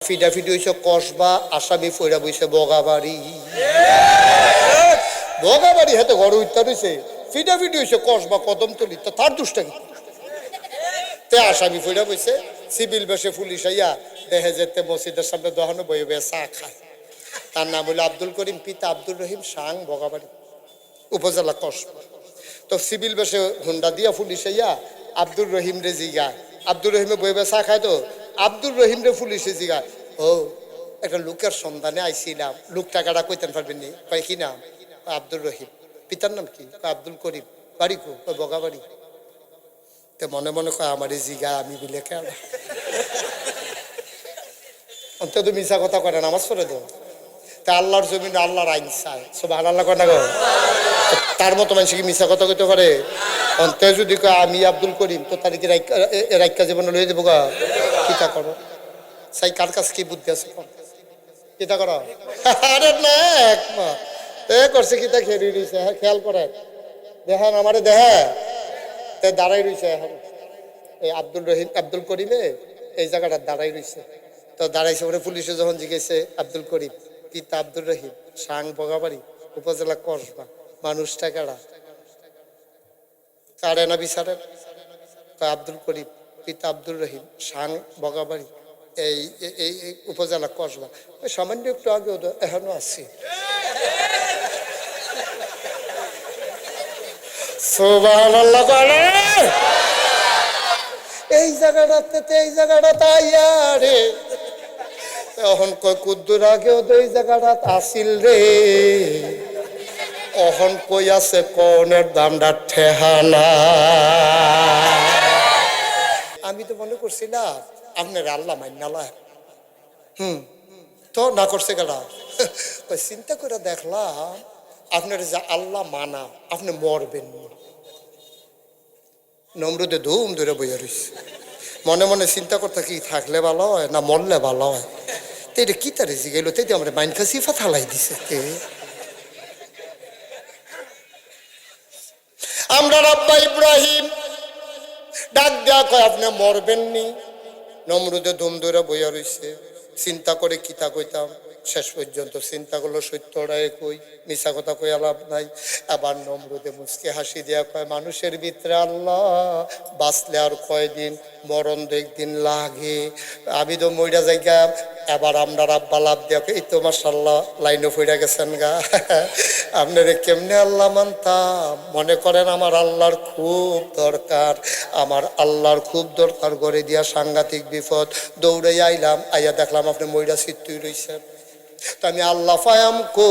ফিডাফিডি হইছে কসবা, আসামি ফইরা বইছে বগাবাড়ি। বগাবাড়ি হাতে ঘর উত্তর হইছে, ফিডাফিডি হইছে কসবা কদমতলি, তো তার দুষ্টামি তে আসামি ফইরা বইছে। সিভিল বেশে পুলিশ আইয়া দেখে যেতে মসজিদের সামনে দোকানে বইয়ে বইয়ে চা খায়। তার নাম হইল আব্দুল করিম, পিতা আব্দুল রহিম, সাং, বগাবাড়ি, উপজেলা কসবা। তো সিভিল বেশে হুন্ডা দিয়া পুলিশ আইয়া আব্দুল রহিম রে জিগায়। আব্দুল রহিমে বইয়ে বইয়ে চা খায়। তো আব্দুল রহিম রে পুলিশে জিগায়, ও একটা লোকের সন্ধানে আইছিলাম, লোক টাকাটা কইতেন পারবেন নি? কয় কি নাম? আব্দুল রহিম। পিতার নাম কি? আব্দুল করিম। বাড়ি কো? বগাবাড়ি। তো মনে মনে কয় আমার এই জিগা আমি বিলে কেন অন্তত মিশা কথা করে নামাজ পড়ে দো। তা আল্লাহর জমিন আল্লাহর আইন চায়, সব আল্লাহ করে না গো। তার মতো মানুষ কি মিশা কথা কইতে পারে? অন্তে যদি কয় আমি আব্দুল করিম, তো তার কি রাইকা জীবন লইয়ে দেবো গা? কিতা করো সাই, কার কাছে কি বুদ্ধি আছে? কিতা করো? আরে না, একমত এ করছে কিতা খেয়ে রয়েছে। হ্যাঁ, খেয়াল করে দেখেন আমারে, দেখে দাঁড়াই রয়েছে এখন এই আব্দুল রহিম, আব্দুল করিমে এই জায়গাটা দাঁড়াই রয়েছে। তো দাঁড়াইছে পরে পুলিশে যখন জিজ্ঞেসে আব্দুল করিম, পিতা আব্দুল রহিম, সাং, বগাবাড়ি, উপজেলা কসবা, মানুষ টাকারা কারে না বিচারে? আব্দুল করিম, পিতা আব্দুল রহিম, সাং, বগাবাড়ি, এই এই উপজেলা কসবা। ওই সামান্য একটু আগে এখনো আছি। সুবহানাল্লাহ বলে এই জায়গাটাতে, এই জায়গাটা তাইয়া রে এখন কয় কুদ্দুর আগেও তো এই জায়গাটা আসিল রে। অহন কই আছে কনের দামটা ঠেহানা। আমি তো মনে করছিলাম আপনার আল্লাহ মাইনালা, তো না করছে গেলা। চিন্তা করে দেখলাম আপনার যে আল্লাহ মানা, আপনি মরবেন না। নমরুদে ধুম ধরে বইয়া রইছে, মনে মনে চিন্তা করতে কি থাকলে ভালো হয় না মরলে ভালো হয়। তো এটা কি তারে জিগাইল, তাই আমরা মাইন খাসি ফালাই দিছে। আমরা রাব্বা ইব্রাহিম ডাক দেয়া কয় আপনি মরবেন নি। নমরুদে ধুম ধরে বইয়া রইছে, চিন্তা করে কিতা কইতাম। শেষ পর্যন্ত চিন্তা করলো সত্যটাই কই, মিশা কথা কই লাভ নাই। আবার নমরুদে মুচকে হাসি দেয়া কয় মানুষের ভিতরে আল্লাহ, বাঁচলে আর কয়দিন, মরণ তো একদিন লাগে। আমি তো মইরা যাইগা। এবার আমরা রাব্বা লাভ দেয়া এই তো মাশাআল্লাহ লাইনও ফইরা গেছেন গা। আপনারে কেমনে আল্লাহ মানতাম? মনে করেন আমার আল্লাহর খুব দরকার, আমার আল্লাহর খুব দরকার করে দিয়া সাংঘাতিক বিপদ, দৌড়ে আইলাম, আইয়া দেখলাম আপনি মইরা সিদ্ধই রইছেন। তো আমি আল্লাহ ফায়াম কো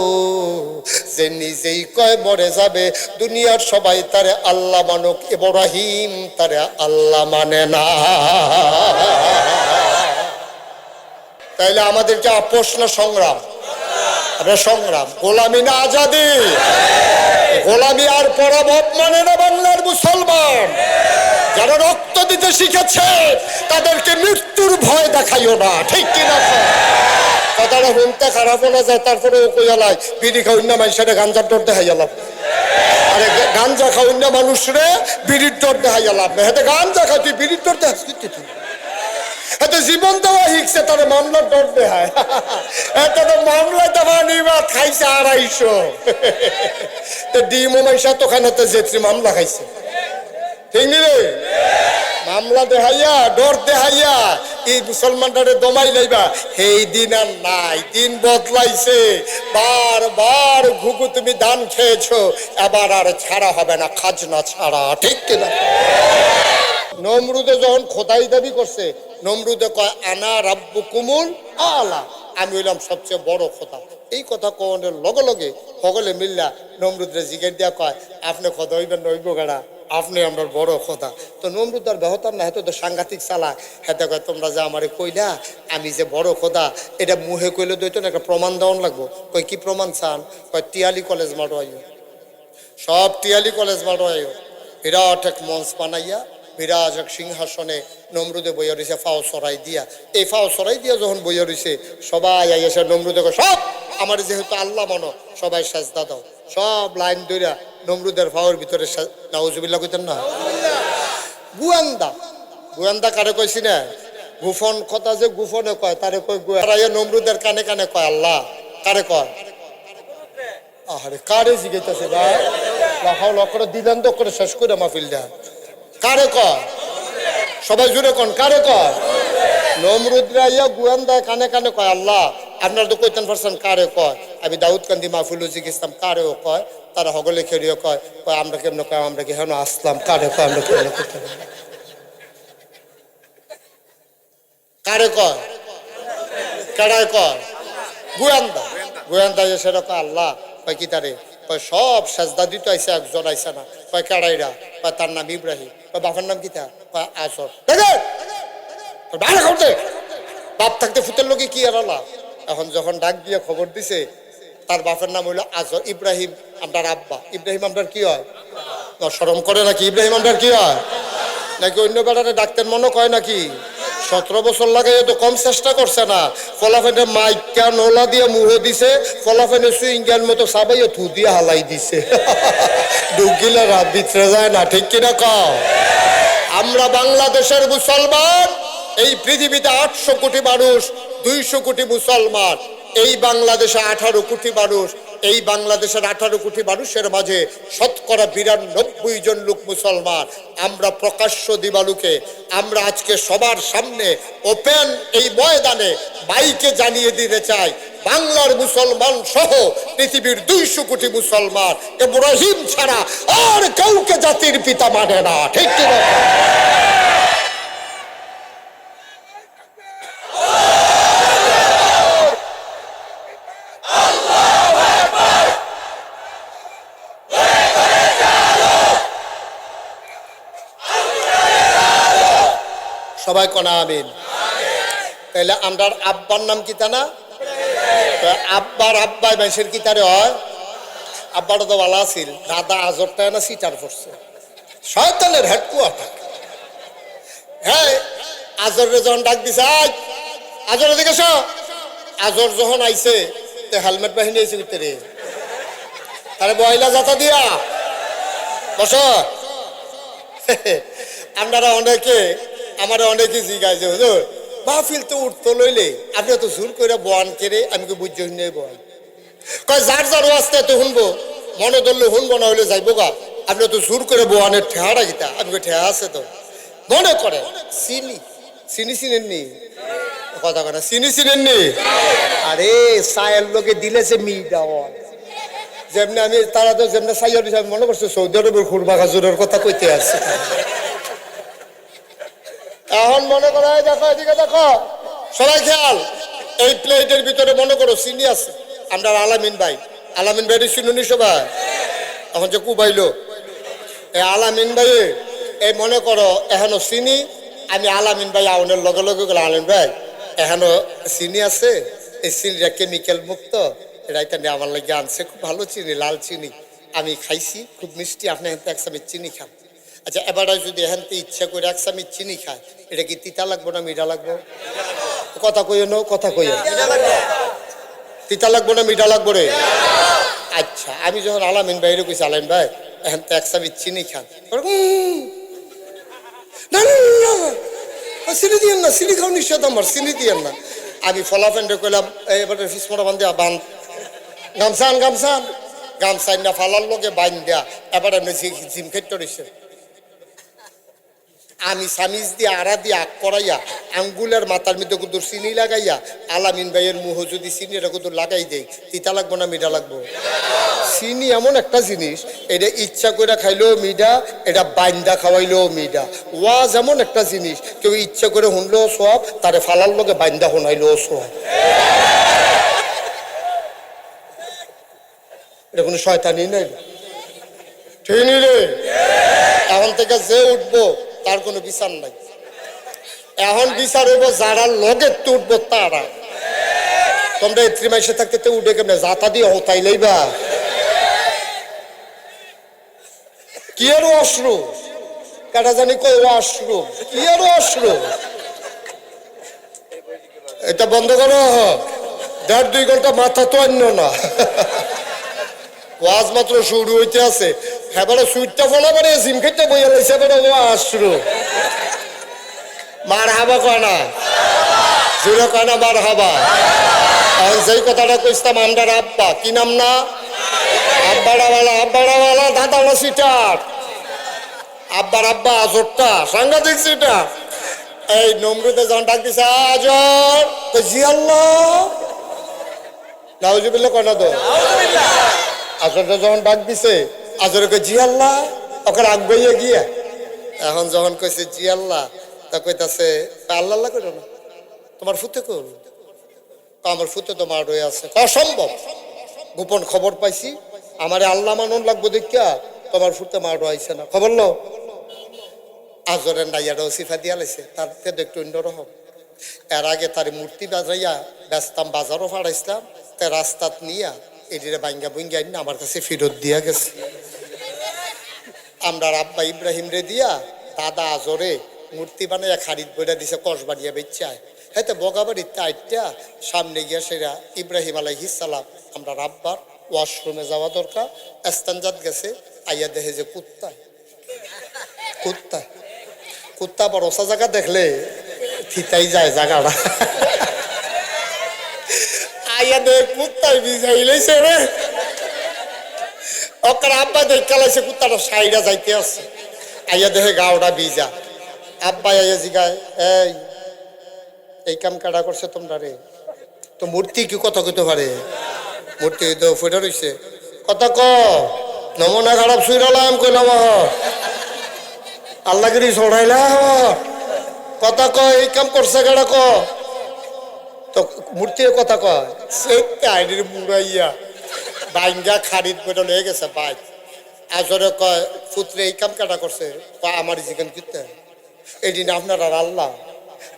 যে নিজেই কয় মরে যাবে, দুনিয়ার সবাই তারে আল্লাহ মানুক, ইব্রাহিম তারে আল্লাহ মানে না। তাইলে আমাদের যে আপোষ না সংগ্রাম? আপনার সংগ্রাম। গোলামি না আজাদি? গোলামি আর পরাভব মানে না বাংলার মুসলমান। যারা রক্ত দিতে শিখেছে তাদেরকে মৃত্যুর ভয় দেখাইও না, ঠিক কিনা? কথাটা শুনতে খারাপ হলে যায়, তারপরে কইয়ালাই বিড়ি খাওয়ান্য মানুষের গাঞ্জার ডর দেখাই লাভ। আরে গাঞ্জা খাওয়ান্য মানুষরে বিড়ির ডর দেখাই লাভ না। হাতে গাঞ্জা খাও, তুই বিড়ির ডর দেখাস কি? তুই হাতে জীবন দেওয়া শিখছে, তার মামলার ডর দেখায়। এটা তো মামলায় দেওয়া নিবা খাইছে 250। তো ডিমো মাইসা তোখানে যেত্রী মামলা খাইছে, ঠিক নি রে? মামলা দেখাইয়া ডর দেখাইয়া এই মুসলমানটারে দমাই লাইবা, এই দিন আর নাই, দিন বদলাইছে। বারবার ঘুঘু তুমি দান খেয়েছো, এবার আর ছাড়া হবে না, খাজনা ছাড়া, ঠিক কিনা? নমরুদে যখন খোদাই দাবি করছে, নমরুদে কয় আনা রাব্বুকুমুল আলা, আমি হইলাম সবচেয়ে বড় খোদা। এই কথা কনের লগে লগে সকলে মিল্লা নমরুদরে জিজ্ঞেস দিয়া কয় আপনি খোদা হইবেন নইব গাড়া, আপনি আমরা বড় খোদা। তো নমরুদ আর বেহতার না, হেতো তো সাংঘাতিক চালা। হেতে কয় তোমরা যে আমারে কইলা আমি যে বড় খোদা, এটা মুহে কইলে দইতো না, একটা প্রমাণ দেওয়ান লাগবো। কই কি প্রমাণ চান? কয় টিয়ালি কলেজ মাঠো আইও, সব টিয়ালি কলেজ মাঠো আইও। বিরাট এক মঞ্চ বানাইয়া বিরাজ এক সিংহাসনে নমরুদে বইয়া রয়েছে ফাও সরাই দিয়া। এই ফাও সরাই দিয়া যখন বইয়া রয়েছে, সবাই আইসে নমরুদে সব আমার যেহেতু আল্লাহ মানো, সবাই সাজদা দাও। সব লাইন ধরিয়া নমরুদের ফাওয়ার ভিতরে নাউজুবিল্লাহ কইতেন না, গুয়ান্দা। গুয়ান্দা কারে কইছি না? গোপন কথা যে গোপনে কয় তারে কয় গুয়া নমরুদের কানে কানে কয় আল্লাহ কারে কয় আরে কারে জিজ্ঞাসা ভাই রাখাও লক্ষ্য দিলেন তো করে শেষ করে মাহফিল দেন কারে কয় সবাই জুড়ে কোন কারে কয় নমরুদরা ইয়া গোয়েন্দা কানে কানে কয় আল্লাহ আপনার তো কইতেন পারছেন কারে কয় আমি দাউদ কান্দি মাহফিল জিজ্ঞেসাম কারেও কয় তারা হগলে খেলিও কয় আমরা কেমন কয় আমরা কি হেন আসলাম কারে কয় আমরা কেমন করতে কারে কয় কেডায় কয় গোয়েন্দা গোয়েন্দা সেটা কয় আল্লাহ কয় কি তারে কয় সব সেজদা দিতে আইসে একজন আইসে না কয় কেডাইরা কয় তার নাম ইব্রাহিম কয় বাপের নাম কি তা কয় আসর বাপ থাকতে ফুতের লোকে কি আর আল্লাহ এখন যখন ডাক দিয়ে খবর দিছে তার বাপের নাম হইলো আজর ইব্রাহিম আপনার আব্বা ইব্রাহিম আপনার কি হয় শরম করে নাকি ইব্রাহিম আপনার কি হয় নাকি অন্য বেড়ারে ডাক্তার মনে কয় নাকি 17 বছর লাগাই তো কম চেষ্টা করছে না ফলাফেনে মাইকা নোলা দিয়ে মুহ দিছে ফলাফেনে সুইঙ্গার মতো সাবাইয়ে থু দিয়ে হালাই দিছে ডুগিলে রাত ভিতরে যায় না ঠিক কিনা কও আমরা বাংলাদেশের মুসলমান এই পৃথিবীতে 800 কোটি মানুষ 200 কোটি মুসলমান এই বাংলাদেশে 18 কোটি মানুষ এই বাংলাদেশের 18 কোটি মানুষের মাঝে শতকরা 92 জন লোক মুসলমান আমরা প্রকাশ্য দিবালুকে আমরা আজকে সবার সামনে ওপেন এই ময়দানে মাইকে জানিয়ে দিতে চাই বাংলার মুসলমান সহ পৃথিবীর 200 কোটি মুসলমান ইব্রাহিম ছাড়া আর কাউকে জাতির পিতা মানে না ঠিক কি না সবাই কোনা আমিন তাহলে আমরার আব্বার নাম কি তা না আব্বার আব্বাই মানুষের কি তারে হয় আব্বারও তো ভালো আছিল দাদা আজরটা না সিটার পড়ছে শয়তানের হেডকোয়ার্টার হ্যাঁ আজরে যখন ডাক দিছে আজর দিকে আজর যখন আইছে হেলমেট বাহিনী আইছে ভিতরে আরে বয়লা যাতা দিয়া বস আপনারা অনেকে আমার অনেকে জিজ্ঞাসা হুজুর মাহফিল তো উঠতো লইলে আপনি তো জোর করে বয়ান কেড়ে আমি কি বুঝছি নেই বয়ান কয় যার যার আসতে তো শুনবো মনে ধরলে শুনবো না হইলে যাইবো গা আপনি তো জোর করে বয়ানের ঠেহাটা গীতা আমি ঠেহা আছে তো মনে করেন চিনি চিনি চিনেননি কথা কথা চিনি চিনেননি আরে চায়ের লোকে দিলে যে মিটা হয় যেমনি আমি তারা তো যেমনি চাইয়ার আমি মনে করছি সৌদি আরবের খুরমা খাজুরের কথা কইতে আছে এখন মনে করো দেখো এদিকে দেখো সবাই খেয়াল এই প্লেটের ভিতরে মনে করো চিনি আছে আমরা আলামিন ভাই চিনুনি সবাই এখন যে কুবাইলো এই আলামিন ভাই এই মনে করো এখনো চিনি আমি আলামিন ভাই আউনের লগে লগে গেলে আলামিন ভাই এখনো চিনি আছে এই চিনিটা কেমিক্যাল মুক্ত এটা এটা আমার লাগে আনছে খুব ভালো চিনি লাল চিনি আমি খাইছি খুব মিষ্টি আপনি এক চামচ চিনি খান আচ্ছা এবারে যদি এখান থেকে ইচ্ছা করে এক চামচ চিনি খায় এটা কি তিতা লাগবো না মিঠা লাগবো কথা কইও নো কথা কইও তিতা লাগবো না মিঠা লাগবো রে আচ্ছা আমি যখন আলামিন ভাইরে কইছি আলামিন ভাই এখান থেকে এক চামচ চিনি খান না চিনি দিয়েন না চিনি খাও নিশ্চয় আমার চিনি দিয়েন না আমি ফলাফেন্ডে কইলাম এবারে ফিসমরা বান্ধে বান গামছান গামছান গামছান না ফালার লগে বাইন দেয়া এবারে জিম খেতে রয়েছে আমি সামিজ দিয়ে আড়া দিয়ে আগ করাইয়া আঙ্গুলের মাথার মধ্যে কুদুর চিনি লাগাইয়া আলামিন ভাইয়ের মুহ যদি চিনিটা কুদুর লাগাই দেয় তিতা লাগবো না মিঠা লাগবো চিনি এমন একটা জিনিস এটা ইচ্ছা করে খাইলেও মিঠা এটা বাইন্দা খাওয়াইলেও মিঠা ওয়াজ এমন একটা জিনিস কেউ ইচ্ছা করে শুনলেও সব তারে ফালার লগে বাইন্দা শোনাইলেও সব এটা কোনো শয়তানি নাই ঠিক রে এখন থেকে যে উঠবো তার কোনো বিচার নাই এখন বিচার হইব যারা লগে উঠবো তারা তোমরা এত্রি মাসে থাকতে উঠে কেমনে যাতা দিয়ে হতাইলেই বা কি আর অশ্রু কাটা জানি কই অশ্রু কি আর অশ্রু এটা বন্ধ করো 1.5-2 ঘন্টা মাথা তো অন্য না ওয়াজ মাত্র শুরু হইতে আছে এবারে সুইটটা ফলা করে জিম খেতে বইয়া লাইছে এবারে অশ্রু মার হাবা কয় না জুড়ে কয় না মারহাবা। এখন যেই কথাটা কইতাম আমরার আব্বা, কি নাম না? আব্বাড়াওয়ালা দাদা না সিটার। আব্বার আব্বা আজরটা সাংঘাতিক সিটার। এই নমরুদে যখন ডাক দিছে আজর, তো জি আল্লাহ নাউজুবিল্লাহ কয় না তো। আজরটা যখন ডাক দিছে আজরকে জি আল্লাহ, ওকে রাগ বইয়ে গিয়া এখন যখন কইছে জি আল্লাহ, তা কইতাছে আল্লাহ আল্লাহ করো না, তোমার ফুতে কর। আমার ফুতে তো মার হয়ে আছে, অসম্ভব। গোপন খবর পাইছি, আমারে আল্লাহ মানন লাগবো দেখিয়া তোমার ফুতে মার হয়েছে না, খবর লো। আজরের নাইয়াটাও সিফা দিয়া লাইছে, তার থেকে একটু অন্যরকম। এর আগে তার মূর্তি বাজাইয়া ব্যস্তাম, বাজারও ফাড়াইছিলাম, তা রাস্তাত নিয়া এটিরে বাঙ্গা বুঙ্গা না আমার কাছে ফেরত দিয়া গেছে। আমরা আব্বা ইব্রাহিম রে দিয়া দাদা আজরে মূর্তি বানাইয়া খারিদ বইটা দিছে, কষ বাড়িয়া বেচায়। হ্যাঁ, বগাবাড়ির তাইটা সামনে গিয়া সেরা ইব্রাহিম আলাইহিস সালাম আমরা আব্বার ওয়াশরুমে যাওয়া দরকার, এস্তানজাত গেছে, আইয়া দেখে যে কুত্তা কুত্তা কুত্তা বড় ওসা জায়গা দেখলে থিতাই যায় জায়গাটা। আইয়া দেখে কুত্তায় ভিজাই লইছে রে। ওকার আব্বা দেখা লাইছে কুত্তাটা সাইডা যাইতে আছে, আইয়া দেখে গাওটা ভিজা। আব্বা আইয়া জিগায়, এই কাম কাটা করছে তোমরা রে? তো মূর্তি কি কথা কইতে পারে? মূর্তি তো ফুটে রইছে, কথা ক নমুনা খারাপ শুইরালাম কইলাম আল্লাহগিরি ছড়াইলাম, কথা ক এই কাম করছে কেডা ক? তো মূর্তির কথা কয় সেই আইডির মুড়াইয়া বাইঙ্গা খারিদ বইটা লয়ে গেছে বাইক। আজরে কয় পুত্রে এই কাম কাটা করছে, আমার জিজ্ঞান কিতে এটি না আপনার আর আল্লাহ,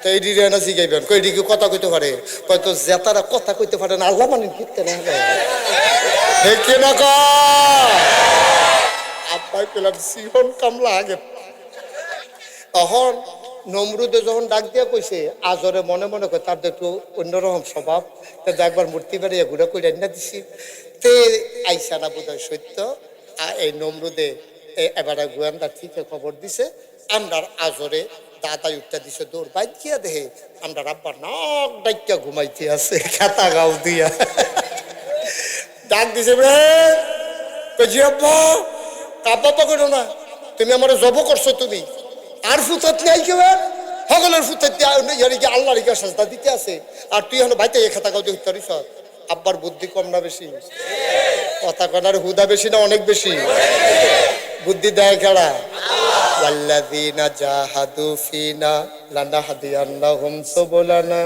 তো এটি না জিগাইবেন, এটি কি কথা কইতে পারে? হয়তো জেতারা কথা কইতে পারে না, আল্লাহ মানে কিতে না না ক। আব্বাই পেলাম সিহন কামলা আগে। তখন নমরুদে যখন ডাক দিয়া কইছে আজরে মনে মনে কয় তার একটু অন্যরকম স্বভাব, তাদের একবার মূর্তি বাড়িয়ে ঘুরে কই রান্না দিছি, তে আইসা না বোধ হয় সত্য। এই নমরুদে এবারে গোয়েন্দার থেকে খবর দিছে আমরা আজরে দাদাই উঠটা দিছে, দৌড় বাইক গিয়া দেহে আমরা আব্বার নাক ডাইকা ঘুমাইতে আছে খেতা গাও দিয়া। ডাক দিছে রে জি আব্বা, কাব্বা করো না, তুমি আমার জব করছো, তুমি আর ফুতাত নাই কেউ সকলের ফুতাত আল্লাহ রিকা সাজদা দিতে আছে, আর তুই এখন ভাইতে খেতা গাও দিয়ে উত্তরিস। আব্বার বুদ্ধি কম না বেশি? কথা কনার হুদা বেশি না অনেক বেশি? বুদ্ধি দেয় খেলা। ওয়াল্লাযীনা জাহাদু ফিনা লানাহদিয়ান্নাহুম সুবুলানা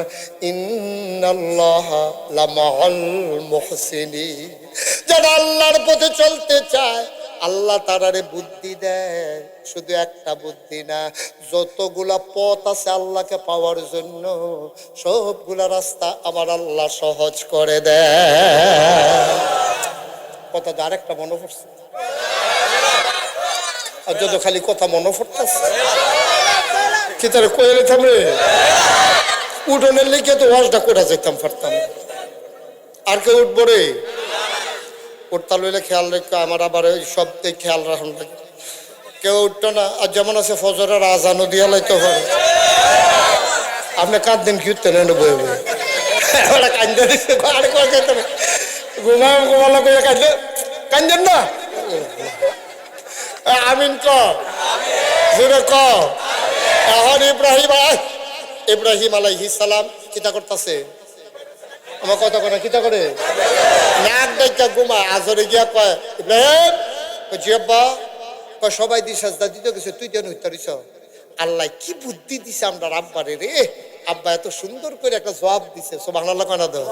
ইন্নাল্লাহা লামাআল মুহসিনিন। যারা আল্লাহর পথে চলতে চায় আল্লাহ তারারে বুদ্ধি দেয়, শুধু একটা বুদ্ধি না, যতগুলা পথ আছে আল্লাহকে পাওয়ার জন্য সবগুলা রাস্তা আমার আল্লাহ সহজ করে দেয়। কথা আরেকটা মনে পড়ছে, আর যত খালি কথা মনে পড়তেছে কি তার কইলে থামরে উঠোনের লিখে তো ওয়াজটা করে যেতাম পারতাম। আর কেউ উঠবো রে? উঠতা লইলে খেয়াল রেখে আমার আবার ওই সব খেয়াল রাখুন লাগে, কেউ উঠতো না। আর যেমন আছে ফজরের আজানও দিয়া লাইতে পারে, আপনি কাঁদতেন কি উঠতেন এনে বয়ে বয়ে কান্দে দিচ্ছে আর ঘুমায় ঘুমালো করে কাঁদলে কান্দেন না। আমিন ক জোরে ক। এখন ইব্রাহিম আলাইহিস সালাম কিতা করতেছে? আমার কথা করে কিতা করে নাক ডাইকা ঘুমা। আজরে গিয়া কয় ইব্রাহিম, জি আব্বা, কয় সবাই দি সাজদা দিতে গেছে, তুই কেন উত্তরিস? আল্লাহ কি বুদ্ধি দিছে আমরা আব্বারে রে। আব্বা এত সুন্দর করে একটা জবাব দিছে, সুবহানাল্লাহ কানা দাও।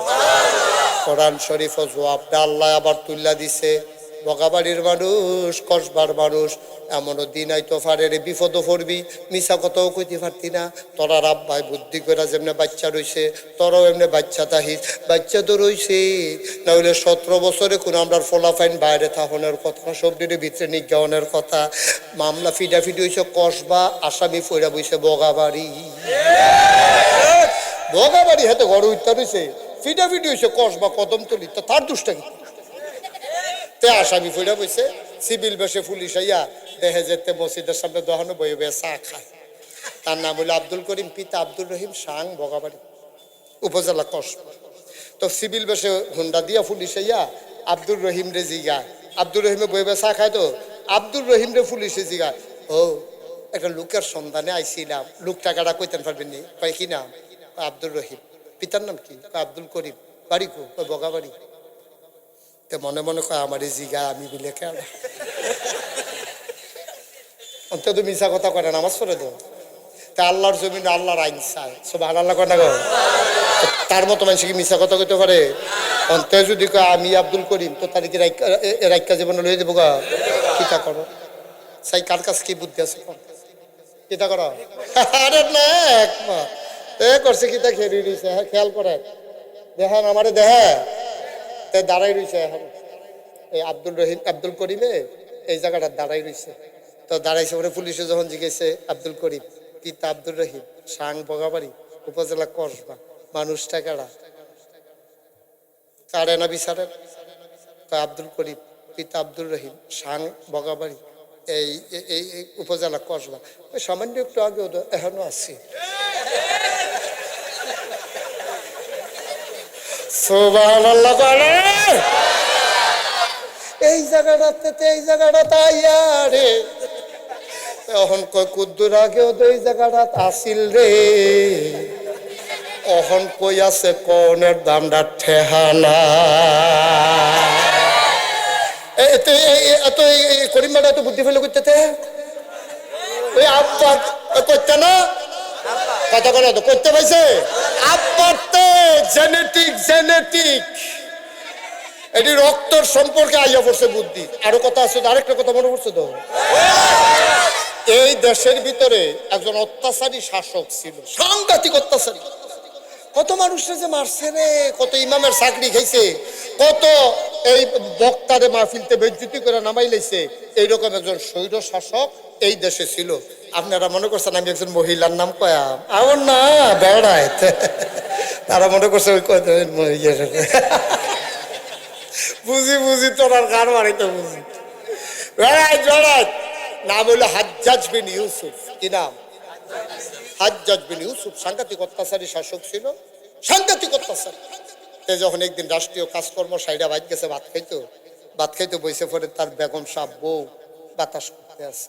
কোরআন শরীফ ও জবাবটা আল্লাহ আবার তুল্লা দিছে। বগাবাড়ির মানুষ, কসবার মানুষ, এমনও দিন আইতো পারে রে বিপদও পড়বি, মিশা কথাও কইতে পারতি না। তোরা আব্বাই বুদ্ধি করে যেমনে বাচ্চা রইছে, তোরাও এমনি বাচ্চা তাহিস, বাচ্চা তো রইছে না হইলে 17 বছরে কোনো আমরা ফলাফাইন বাইরে থাকনের কথা, সবদিনের ভিতরে নিজ্ঞানের কথা। মামলা ফিডাফিডি হয়েছে কসবা, আসামি ফইরা বইছে বগাবাড়ি। বগাবাড়ি হাতে ঘর উত্তর হয়েছে, ফিডাফিডি হয়েছে কসবা কদমতলি, তো তার দুষ্টা কি? আসামি ফিরা বইছে সিভিল বেশে পুলিশ আইয়া দেখে যেতে মসজিদের সামনে দহনে বয়ে বয়ে চা খায়। তার নাম হইল আব্দুল করিম, পিতা আব্দুল রহিম, সাং, বগাবাড়ি। উপজেলা কসবা। তো সিভিল বেশে হুন্ডা দিয়া পুলিশে ইয়া আব্দুর রহিম রে জিগা, আব্দুর রহিমে বইবে চা খায়, তো আব্দুর রহিম রে পুলিশে জিগা, ও একটা লোকের সন্ধানে আইছিলাম, লোক টাকাটা কইতেন পারবেন নি? কয় কি নাম? আব্দুর রহিম। পিতার নাম কি? আব্দুল করিম। বাড়ি কো? বগাবাড়ি। তো মনে মনে কয় আমার জিগা, আমি বিলে কেন অন্তত মিশা কথা করে নামাজ পড়ে দেব। তা আল্লাহর জমিন আল্লাহর আইন চায়, সব আল্লাহ কয় না গো। তার মতো মানুষ কি মিশা কথা কইতে পারে? অন্তে যদি কয় আমি আব্দুল করিম, তো তার কি রাইকা জীবনে লইয়ে দেবো গা? কিতা করো সাই, কার কাছে কি বুদ্ধি আছে? কিতা করো? আরে না, একমত এ করছে কিতা খেয়ে রয়েছে। হ্যাঁ খেয়াল করেন, দেখেন আমারে দেখে দাঁড়াই রয়েছে এখন এই আব্দুল রহিম, আব্দুল করিমে এই জায়গাটা দাঁড়াই রয়েছে। তো দাঁড়াইছে পরে পুলিশে যখন জিজ্ঞেসে আব্দুল করিম, পিতা আব্দুল রহিম, সাং বগাবাড়ি, উপজেলা কসবা, মানুষটা কারা? কারে না বিচারেন? আব্দুল করিম, পিতা আব্দুল রহিম, সাং বগাবাড়ি, এই এই উপজেলা কসবা। ওই সামান্য একটু আগে এখনো আছি। সুবহানাল্লাহ বলে এই জায়গাটাতে, এই জায়গাটা তাইয়া রে, এখন কয় কুদ্দুর আগেও তো এই জায়গাটা আসিল রে, অহন কই আছে কনের দামটা ঠেহানা। এত করিম বেটা এত বুদ্ধি ফেলে করতে ওই আব্বার করতে না কথা বলা তো করতে পাইছে আব্বার তো জেনেটিক জেনেটিক এটি রক্তর সম্পর্কে আইয়া পড়ছে বুদ্ধি। আরো কথা আছে, আরেকটা কথা মনে পড়ছে তো, এই দেশের ভিতরে একজন অত্যাচারী শাসক ছিল, সাংঘাতিক অত্যাচারী। কত মানুষের যে মারছে রে, কত ইমামের চাকরি খাইছে, কত এই বক্তারে মাহফিলতে বেজ্জতি করে নামাই লাইছে। এইরকম একজন স্বৈর শাসক এই দেশে ছিল। আপনারা মনে করছেন আমি একজন মহিলার নাম কয়াম? আমার না বেড়ায়, তারা মনে করছে ওই বুঝি বুঝি তোর গান মারিতে বুঝি বেড়ায় বেড়ায়। নাম হইলো হাজ্জাজ বিন ইউসুফ। কি নাম? হাজ্জাজ বিন ইউসুফ। সাংঘাতিক অত্যাচারী শাসক ছিল, সাংঘাতিক অত্যাচারী। যখন একদিন রাষ্ট্রীয় কাজকর্ম সাইডা বাইক গেছে ভাত খাইতো বইসে পরে তার বেগম সাহ বউ বাতাস করতে আছে,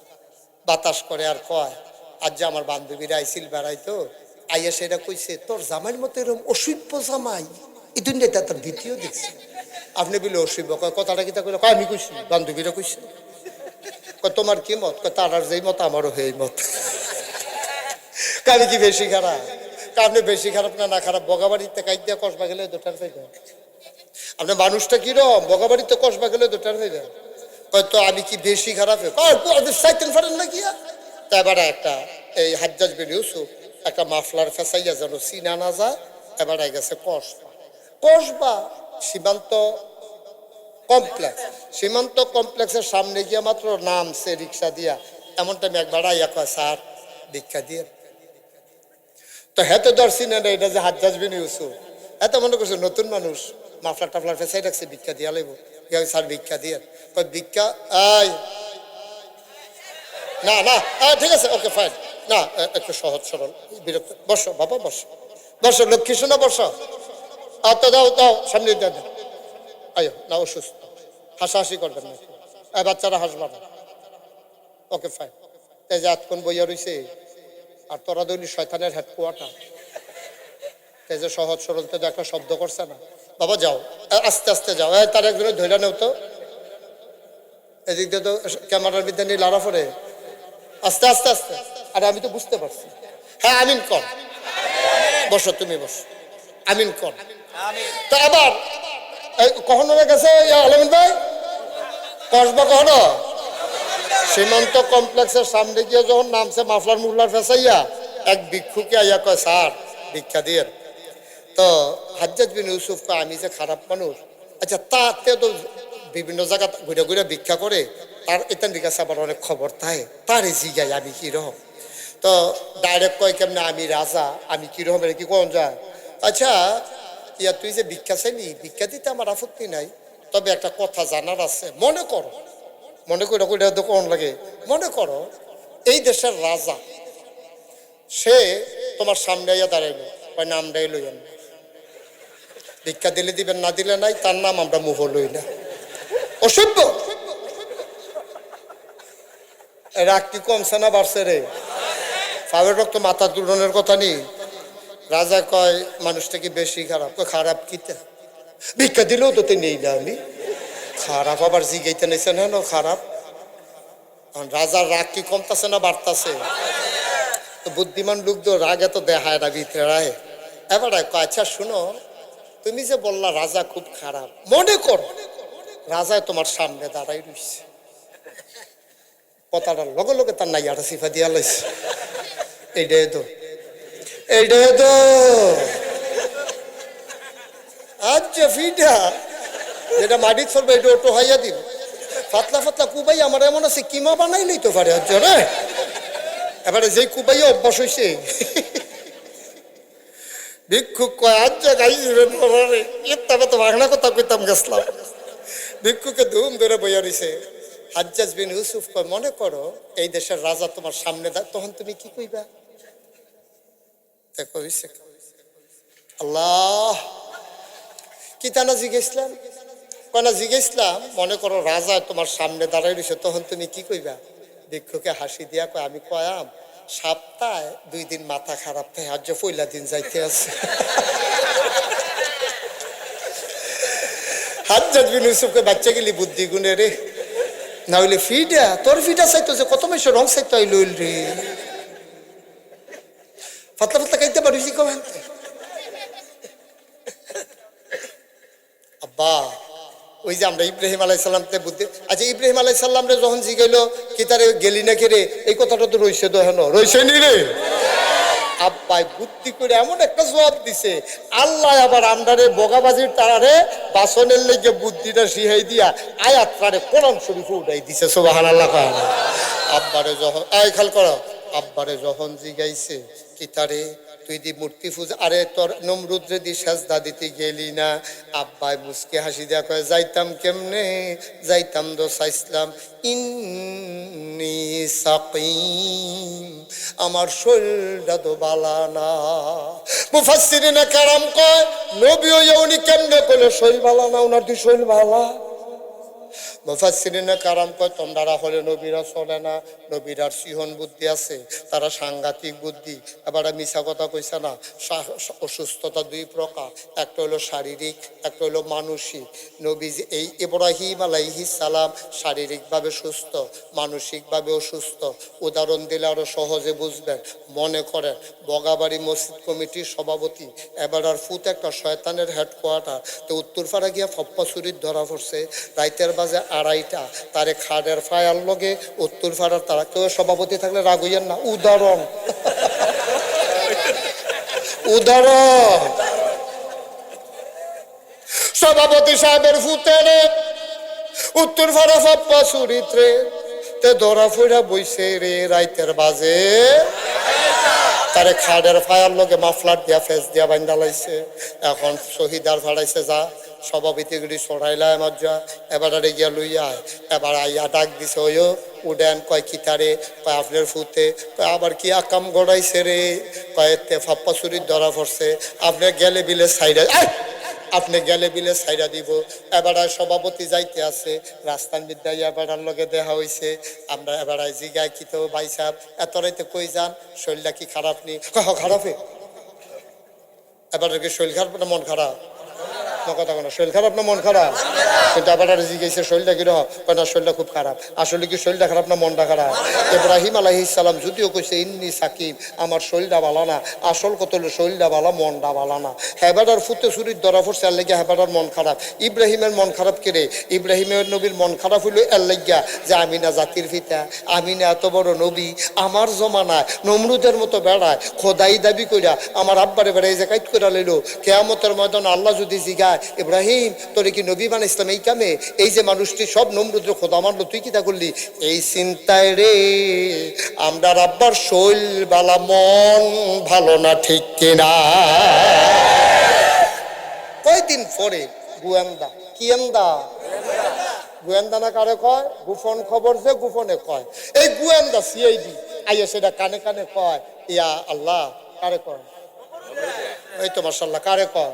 বাতাস করে আর কয়, আজ যে আমার বান্ধবীরা আইছিল বেড়াইতো, আইয়া সেটা কইছে তোর জামাইয়ের মতো এরকম অসভ্য জামাই এই দুনিয়াতে তার দ্বিতীয় দেখছি। আপনি বলে অসভ্য, কয় কথাটা কিতা কইলো? কয় আমি কইছি, বান্ধবীরা কইছে। কয় তোমার কি মত? কয় তার আর যেই মত আমারও সেই মত। আমি কি বেশি খারাপ? আপনি বেশি খারাপ না, না খারাপ। বগাবাড়িতে কাইদিয়া কসবা গেলে দুটার ফাইদা। আপনার মানুষটা কিরম? বগাবাড়িতে কসবা গেলে দুটার ফাইদা। হয়তো আমি কি বেশি খারাপ? চাইতেন পারেন না গিয়া। তা এবারে একটা এই হাজ্জাজ বিন ইউসুফ একটা মাফলার ফেসাইয়া যেন চিনা না যায়, এবারে গেছে কসবা। কসবা সীমান্ত কমপ্লেক্স, সীমান্ত কমপ্লেক্সের সামনে গিয়া মাত্র নামছে রিক্সা দিয়া, এমন টাইম একবার আইয়া কয় স্যার ভিক্ষা দিয়ে। তো হেতে ধরছি না এটা যে হাজ্জাজ বিন ইউসুফ, এত মনে করছে নতুন মানুষ, মাফলার টাফলার ফেসাই রাখছে, ভিক্ষা দিয়া লাইব। স্যার ভিক্ষা দিয়ে। ভিক্ষা আই না না ঠিক আছে, ওকে ফাইন, না একটু সহজ সরল, বিরক্ত। বসো বাবা, বসো বসো, লক্ষ্মী শোনা বসো। আর তো দাও দাও সামনে দাও, আয়ো না, অসুস্থ, হাসাহাসি করবেন না, বাচ্চারা হাসবা না। Okay fine. এই যে এতক্ষণ বইয়া রয়েছে, আর তোরা দৈলি শয়তানের হেডকোয়ার্টার, এই যে সহজ সরল তো একটা শব্দ করছে না। বাবা যাও, আস্তে আস্তে যাও। তার একজনের ধৈর্য নেও তো, এদিক দিয়ে তো ক্যামেরার বিদ্যা নিয়ে লাড়া পড়ে, আস্তে আস্তে আস্তে। আরে আমি তো বুঝতে পারছি। হ্যাঁ আমিন কর, বসো তুমি বসো, আমিন কর। তা আবার কখনো গেছে আলমিন ভাই কসবা, কখনো সীমান্ত কমপ্লেক্সের সামনে গিয়ে যখন নামছে মাফলার মুফলার ফেসাইয়া, এক ভিক্ষুকে আইয়া কয় স্যার ভিক্ষা দিয়ে। তো হাজ্জাজ বিন ইউসুফ কয় আমি যে খারাপ মানুষ। আচ্ছা তাতে তো বিভিন্ন জায়গা ঘুরে ঘুরে ভিক্ষা করে, তার এতেন কাছে আবার অনেক খবর থাকে, তার জিগাই আমি কিরকম। তো ডাইরেক্ট কয় কেমনে আমি রাজা, আমি কিরকম, এটা কি কোন যায়? আচ্ছা ইয়া তুই যে ভিক্ষা চাইনি, ভিক্ষা দিতে আমার আপত্তি নাই, তবে একটা কথা জানার আছে। মনে করো, মনে করে কইটা তো কোন লাগে, মনে করো এই দেশের রাজা, সে তোমার সামনে আইয়া দাঁড়াইলো, কয় নামটাই লইয়েন। ভিক্ষা দিলে দিবেন, না দিলে নাই, তার নাম আমরা মুহ লই না। অসভ্য। রাগ কি কমছে না বাড়ছে রে? পাবের রক্ত মাথা তুলনের কথা নেই। রাজা কয় মানুষটা কি বেশি খারাপ? খারাপ কিতা, ভিক্ষা দিলেও তো নেই না আমি। খারাপ আবার জিগাইতে নিছে না খারাপ। রাজার রাগ কি কমতাছে না বাড়তাছে? তো বুদ্ধিমান লোক তো রাগ এত দেখায় না ভিতরে রায়। এবার আচ্ছা শুনো, তুমি যে বললা রাজা খুব খারাপ, মনে কর রাজায় তোমার সামনে দাঁড়াই রইছে, কথাটার লগে লগে তার নাইয়াটা সিফা দিয়া লাইছে, এইটাই তো আচ্ছা ফিটা যেটা মাটির চলবে এটা ওটো হাইয়া দিব। পাতলা পাতলা কুবাই আমার এমন আছে কিমা বানাই লইতে পারে আচ্ছা রে। এবারে যে কুবাইয়া অভ্যাস হয়েছে, ভিক্ষুক কয় আচ্ছা গাইছিলেন তবে তো বাংলা কথা কইতাম গেছিলাম। ভিক্ষুকে ধুম ধরে বইয়া রইছে। হাজ্জাজ বিন ইউসুফ কয় মনে করো এই দেশের রাজা তোমার সামনে তখন তুমি কি কইবা? দেখো আল্লাহ কি তা না জিজ্ঞেসলাম, কয় না জিজ্ঞেসলাম মনে করো রাজা তোমার সামনে দাঁড়াই রয়েছে তখন তুমি কি কইবা? ভিক্ষুকে হাসি দিয়া কয় আমি কয়াম সপ্তাহে 2 দিন মাথা খারাপ থাকে, আজ পয়লা দিন যাইতে আছে। হাজ্জাজ বিন ইউসুফকে বাচ্চা গেলি বুদ্ধি গুণে রে, না হইলে ফিডা তোর ফিডা চাইতো যে কত মেশো রং চাইতো লইল রে, পাতলা পাতলা খাইতে পারিস কমেন। আব্বা ওই যে আমরা ইব্রাহিম আলাইসাল্লামতে বুদ্ধি, আচ্ছা ইব্রাহিম আলাইসাল্লাম রে যখন জিগাইলো কি তারে গেলি না কে রে, এই কথাটা তো রইছে তো হেন রইছে নি রে। আব্বাই বুদ্ধি করে এমন একটা জবাব দিছে, আল্লাহ আবার আমরারে বগাবাজির তারারে বাসনের লেগে বুদ্ধিটা শিখাই দিয়া আয়াতটারে কোরআন শরীফ উঠাই দিছে। সুবহানাল্লাহ। আব্বারে যখন খেয়াল করো, আব্বারে যখন জিগাইছে কি তারে তুই দি মূর্তি পূজা, আরে তোর নমরুদ্রে দি সাজদা দিতে গেলি না? আব্বাই মুসকে হাসি দেয়া কয় যাইতাম কেমনে, যাইতাম তো চাইছিলাম ইন্নী সাকিম, আমার শরীরটা তো বালা না। মুফাসসিরিনে কেরাম কয় নবী হইয়া উনি কেমনে কইলে শরীর বালা না, উনার তুই শরীর বালা। মুফাসসিরিনে কারাম কয় তোমরা হলে নবীরা চলে না, নবীরার সিহন বুদ্ধি আছে, তারা সাংঘাতিক বুদ্ধি। এবার মিছা কথা কইছে না। অসুস্থতা 2 প্রকার, একটা হলো শারীরিক, একটা হলো মানসিক। নবী এই ইব্রাহিম আলাইহিস সালাম শারীরিকভাবে সুস্থ, মানসিকভাবে অসুস্থ। উদাহরণ দিলে আরো সহজে বুঝবেন। মনে করেন বগাবাড়ি মসজিদ কমিটির সভাপতি, এবার আর ফুত একটা শয়তানের হেডকোয়ার্টার, তো উত্তরপাড়া গিয়া ফপ্পা চুরির ধরা পড়ছে রাইতের বাজে 2:30, তারে খাড়ের ফায়ার লগে উত্তরপাড়ার তারা কেউ সভাপতি থাকলে রাগ হইয়েন না, উদাহরণ উদাহরণ। সভাপতি সাহেবের ফুতের উত্তরপাড়া ফপ্পা চুরিত্রে তে ধরা ফইরা বইছে রে রাইতের বাজে, তারে খাড়ের ফায়ার লগে মাফলার দিয়া ফেস দিয়া বান্ধা লাইছে। এখন শহীদার ফাড়াইছে যা সভাপতিগুলি সরাইলাম মজ্জা, এবার আরে গিয়া লইয়া এবার আইয়া ডাক দিছে ওইও উডেন, কয় কিতারে, কয় আপনার ফুতে, কয় আবার কি আকাম গড়াইছে রে, কয়েতে ফাপ্পা চুরির ধরা পড়ছে, আপনি গেলে বিলে সাইডা, আপনি গেলে বিলে সাইডা দিব। এবার সভাপতি যাইতে আছে রাস্তার বিদ্যায়, এবার লগে দেখা হয়েছে। আমরা এবার জিগায় কি তো ভাই সাহেব এত রাইতে কই যান, শরীরটা কি খারাপ নি? খারাপে এবার শরীর খারাপ না মন খারাপ? কথা কোনো শরীর খারাপ না মন খারাপ? কিন্তু আবার জিজ্ঞেস শরীরটা কিরকম, না শরীরটা খুব খারাপ। আসলে কি শরীরটা খারাপ না মনটা খারাপ? ইব্রাহিম আলাইহিস সালাম যদিও কইছে ইন্নী সাকিম, আমার শরীরটা ভালো না, আসল কত হলো শরীরটা ভালো মনটা ভালো না। হেবাডার ফুতে চুরির ধরা পড়ছে এর লেগে হেবাডার মন খারাপ। ইব্রাহিমের মন খারাপ কেড়ে, ইব্রাহিমের নবীর মন খারাপ হইল এর লেগা যে আমি না জাতির পিতা, আমি না এত বড় নবী, আমার জমানায় নমরুদের মতো বেড়ায় খোদাই দাবি কইরা আমার আব্বারে বেড়াই যে কাইট করে লইল। কেয়ামতের ময়দান আল্লাহ যদি জিগায় ইব্রাহিম তোরে কি নবী বানাইছিলাম এই কামে, এই যে মানুষটি সব নমরুদ্র খোদা মানলো, তুই কি তা করলি? এই চিন্তায় রে আমরা আব্বার শৈল বালা মন ভালো না, ঠিক কিনা? কয়দিন পরে গোয়েন্দা, কি এন্দা গোয়েন্দা না কারে কয়? গোপন খবর যে গোপনে কয়, এই গোয়েন্দা সিআইডি আইয়া সেটা কানে কানে কয়, ইয়া আল্লাহ কারে কয়? এই তো মাশাআল্লাহ, কারে কয়?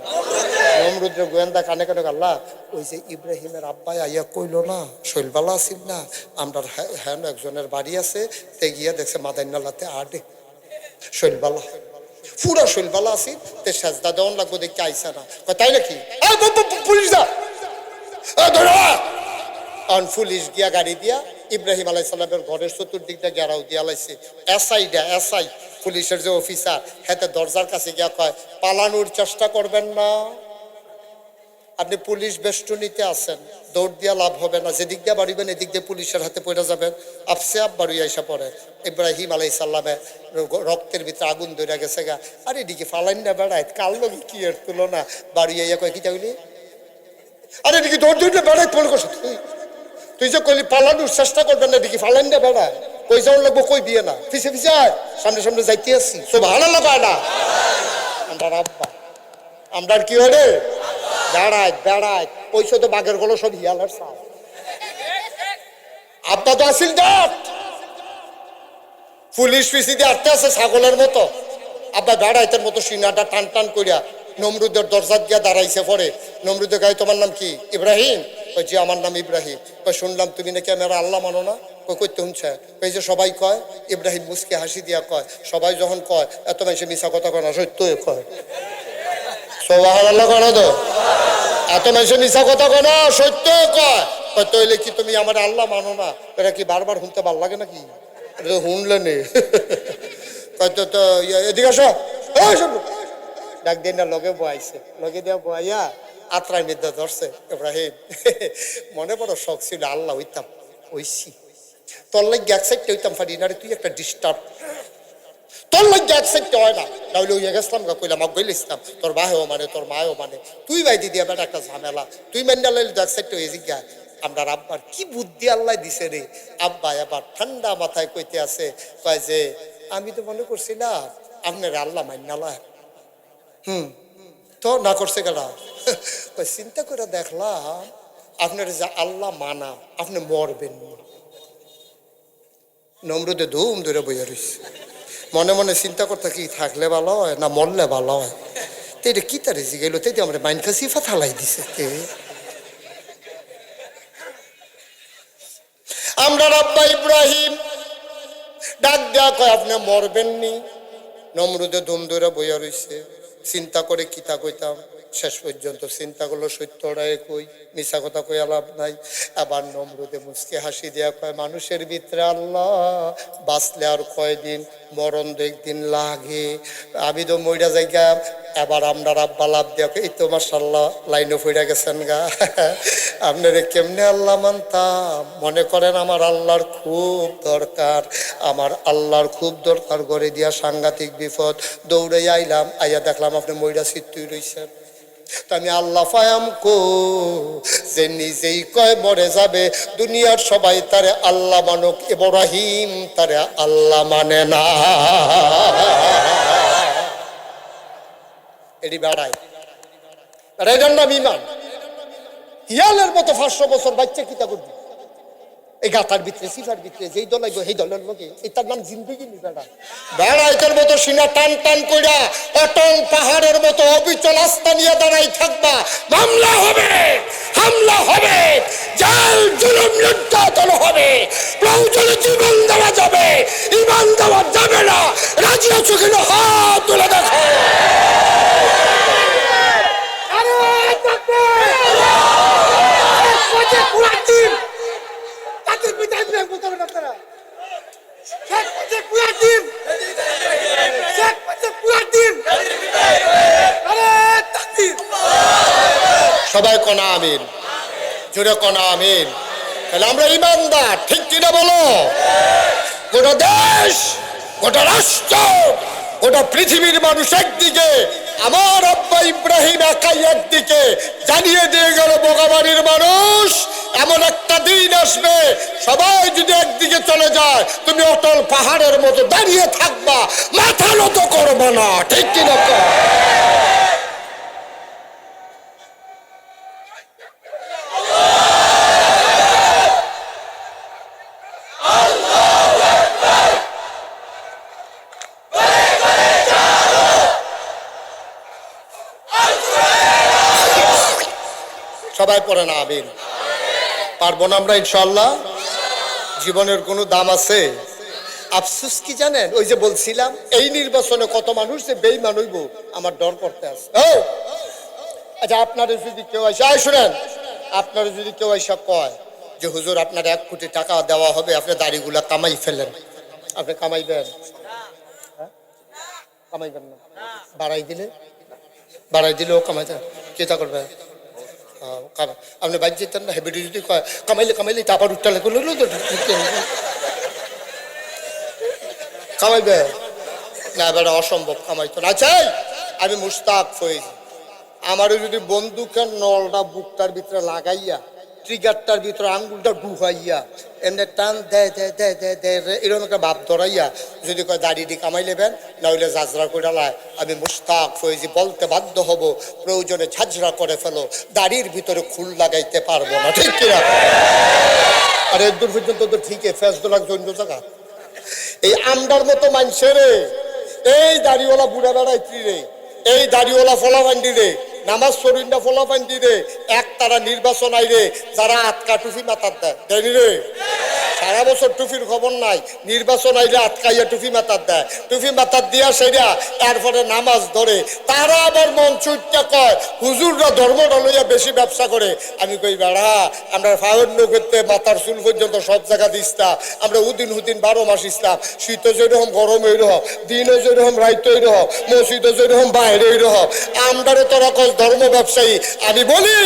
নমরুদের গোয়েন্দা কানে কানে আল্লাহ ওই যে ইব্রাহিমের আব্বাই আইয়া কইলো না শৈলবালা আসিল না, আমরা হ্যাঁ একজনের বাড়ি আছে, তে গিয়া দেখছে মাদাইনালাতে আডে শৈলবালা, পুরা শৈলবালা আসি, তে সাজদা দেওয়ান লাগবো দেখে আইসা না, তাই নাকি? পুলিশ দা পুলিশ গিয়া গাড়ি দিয়া ইব্রাহিম আলাইহিস সালামের ঘরের চতুর্দিকটা গেরাও দিয়া লাইছে। এসআই পুলিশের যে অফিসার হেতে দরজার কাছে গিয়া কয় পালানোর চেষ্টা করবেন না, আপনি পুলিশ বেষ্টনীতে আছেন, দৌড় দিয়া লাভ হবে না, যেদিক দিয়ে বাড়িবেন এদিক দিয়ে পুলিশের হাতে পড়ে যাবেন, আপসে আপ বাড়িয়ে আইসা পড়ে। ইব্রাহিম আলাইহিস সালামে রক্তের ভিতরে আগুন ধরে গেছে গা, আর এদিকে ফালাইন না বেড়ায় কাল লোক কি এর তুলনা, বাড়িয়ে আইয়া কয় কি তাইলি, আরে এদিকে দৌড় দৌড়ে বেড়ায় পড়ে করছে, তুই যে কইলি পালানোর চেষ্টা করবেন না, এদিকে ফালাইন না বেড়ায়, কই যাওয়ার লাগবো কই বিয়ে না, পিছে পিছে আয়, সামনে সামনে যাইতে আসছি, সুবহানাল্লাহ কয় না? আমরা আব্বা, আমরা কি হয় রে বেড়ায় ওই তো বাঘের গলো সব হিয়ালার সাপ, আব্বা তো আসিল ডাক, পুলিশ পিছি দিয়ে আটতে আছে ছাগলের মতো, আব্বা বেড়াইতের মতো সিনাটা টান টান করিয়া নমরুদের দরজা দিয়া দাঁড়াইছে। পরে নমরুদে গায়ে তোমার নাম কি? ইব্রাহিম। কই জি আমার নাম ইব্রাহিম। কই শুনলাম তুমি নাকি আমার আল্লাহ মানো না। কই কইতে শুনছে? কই যে সবাই কয়। ইব্রাহিম মুসকে হাসি দিয়া কয় সবাই যখন কয় এত মানুষে মিছা কথা কয় না, সত্যই কয়। সুবহানাল্লাহ কয় না তো? এত মানুষে মিছা কথা কয় না, সত্য কয়। কয় তইলে কি তুমি আমার আল্লাহ মানো না? এটা কি বারবার শুনতে ভাল লাগে নাকি? এটা শুনলে নে কয় তো এদিকে আসো, ডাক দিয়ে না লগে বয়াইছে, লগে দিয়া বয়াইয়া আত্রাই মেদা ধরছে। ইব্রাহিম মনে বড় শখ ছিল আল্লাহ হইতাম, ওইসি তোর লাগে এক সাইডটা হইতাম পারি না রে, তুই একটা ডিস্টার্ব, তোর লাগে এক সাইডটা হয় না, তাহলে ওই গেছিলাম গা কইলাম আব্বাইল ইসলাম, তোর ভাইও মানে তোর মায়ও মানে, তুই ভাই দিদি আবার একটা ঝামেলা, তুই মেন্ডা লাইলে এক সাইডটা হয়ে জিজ্ঞা। আমরা আব্বার কি বুদ্ধি আল্লাহ দিছে রে, আব্বা আবার ঠান্ডা মাথায় কইতে আছে, কয় যে আমি তো মনে করছিলাম আপনার আল্লাহ মান্নালা, তো না করছে কেনা, চিন্তা করে দেখলাম আপনার যে আল্লাহ মানা আপনি মরবেন না। নমরুদে ধুম ধরে বইয়া রইছে, মনে মনে চিন্তা করতে কি থাকলে ভালো হয় না মরলে ভালো হয়, তো এটা কি তার গেল, তাই আমরা মাইন কাছে ফালাই দিছে। আমরা আব্বা ইব্রাহিম ডাক দেয়া কয় আপনি মরবেন নি। নমরুদে ধুম ধরে বইয়া রইছে, চিন্তা করে কিতা কইতাম, শেষ পর্যন্ত চিন্তা করলো সত্যটাই কই, মিছা কথা কই লাভ নাই। আবার নমরুদে মুচকে হাসি দেয়া কয় মানুষের ভিতরে আল্লাহ, বাঁচলে আর কয়দিন, মরণ তো একদিন লাগে, আমি তো মইরা যাইগা। এবার আমরা আব্বা লাভ দেয়া এই তো মাশাআল্লাহ লাইনও ফইরা গেছেন গা, আপনারে কেমনে আল্লাহ মানতাম, মনে করেন আমার আল্লাহর খুব দরকার, আমার আল্লাহর খুব দরকার, করে দিয়া সাংঘাতিক বিপদ, দৌড়ে আইলাম, আইয়া দেখলাম আপনি মইরা সিদ্ধই রইছেন। তো আমি আল্লাহ ফায়াম কো যে নিজেই কয় মরে যাবে, দুনিয়ার সবাই তারে আল্লাহ মানুক, ইব্রাহিম তারে আল্লাহ মানে না। এটি বেড়ায় এটার নাম ইমান। হিয়ালের মতো 500 বছর বাচ্চা কিতা করবি এই গাতার ভিতরে সিফার ভিতরে, যেই দল লাগবে সেই দলের লোকে, এটার নাম জিন্দগি নি। বেড়া বেড়াইতের মতো সিনা টান টান কইরা অটল পাহাড়ের মতো অবিচল আস্থা নিয়ে দাঁড়াই থাকবা, মামলা হবে, হামলা হবে, জেল জুলুম নির্যাতন হবে, প্রয়োজনে জীবন দেওয়া যাবে, ইমান দেওয়া যাবে না। রাজি আছো কিনা হাত তুলে দেখো। সবাই কনা আমিন, জোরে কনা আমিন। তাহলে আমরা ইমানদার, ঠিক কিনা বলো? গোটা দেশ, গোটা রাষ্ট্র, গোটা পৃথিবীর মানুষ একদিকে, আমার আব্বা ইব্রাহিম একাই একদিকে, জানিয়ে দিয়ে গেল বোগাবাড়ির মানুষ এমন একটা দিন আসবে সবাই যদি একদিকে চলে যায়, তুমি অটল পাহাড়ের মতো দাঁড়িয়ে থাকবা, মাথা নত করবো না, ঠিক কিনা? সবাই পড়ে না আমিন। পারবো না আমরা ইনশাআল্লাহ? জীবনের কোনো দাম আছে? আফসোস কি জানেন, ওই যে বলছিলাম এই নির্বাচনে কত মানুষ যে বেঈমান হইব আমার ডর করতে আছে। আচ্ছা, আপনারা যদি কেউ এসে শুনেন, আপনারা যদি কেউ এসে কয় যে হুজুর আপনার 1 কোটি টাকা দেওয়া হবে, আপনি দাড়িগুলা কামাই ফেলেন, আপনি কামাইবেন? কামাইবেন না? বাড়াই দিলেও কামাইতে চিন্তা করবে। আপনি বাইক যেতেন না, হেবিটি যদি কয় কামাইলে তা আবার উঠতে লাগলো, কামাইবে না? এবার অসম্ভব, কামাইতো না। আচ্ছা, আমি মুস্তাক ফয়েজ, আমারও যদি বন্দুকের নলটা বুকটার ভিতরে লাগাইয়া ট্রিগারটার ভিতরে আঙ্গুলটা ঢুকাইয়া এমনি টান দেয় এরকম একটা ভাব ধরাইয়া যদি কয় দাড়িটি কামাই নেবেন, নইলে ঝাঁঝরা করে লাই, আমি মুস্তাক ফয়েজি বলতে বাধ্য হব, প্রয়োজনে ঝাঁঝরা করে ফেলো, দাড়ির ভিতরে খুল লাগাইতে পারবো না। ঠিক কিনা? আর এর দূর পর্যন্ত তো ঠিকই, ফেসদো লাগছে অন্য জায়গা। এই আমদার মতো মানুষের এই দাড়িওয়ালা বুড়া বেড়াইত্রী রে, এই দাড়িওয়ালা ফলাফান্ডি রে, নামাজ শরীরটা ফলাফান্ডি রে, এক তারা নির্বাচন আইরে যারা আটকা টুপি মাথার দেয়, দেয়নি রে? সারা বছর টুপির খবর নাই, নির্বাচন আইলে আটকাইয়া টুপি মাথার দেয়, টুপি মাথার দিয়া সেটা এরপরে নামাজ ধরে। তারা আবার মন চুইটা কয় হুজুররা ধর্মটা লইয়া বেশি ব্যবসা করে। আমি কই বেড়া, আমরা ফাউন্ন করতে মাথার চুল পর্যন্ত সব জায়গা দিস্তা, আমরা উদিন হুদিন 12 মাস ইসলাম, শীতও যেরকম গরম এইরকম, দিনও যেরকম রাইত এইরকম, মসজিদও যেরকম বাইরে এইরকম, আমরারে তোরা কস ধর্ম ব্যবসায়ী। আমি বলি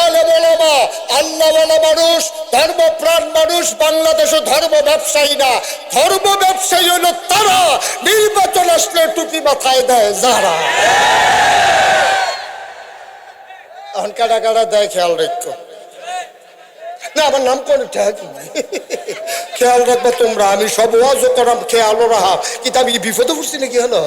আলেম ওলামা আল্লাহওয়ালা মানুষ, ধর্মপ্রাণ মানুষ বাংলাদেশে ধর্ম ব্যবসায়ী না, ধর্ম ব্যবসায়ী হলো তারা নির্বাচন আসলে টুপি মাথায় দেয় যারা। এখন কাটা কাটা দেয়, খেয়াল রাখো না, আমার নাম করে খেয়াল রাখবো তোমরা। আমি সব ওয়াজও করাম, খেয়াল রাখা, কিন্তু আমি বিপদে পড়ছি নাকি? হলো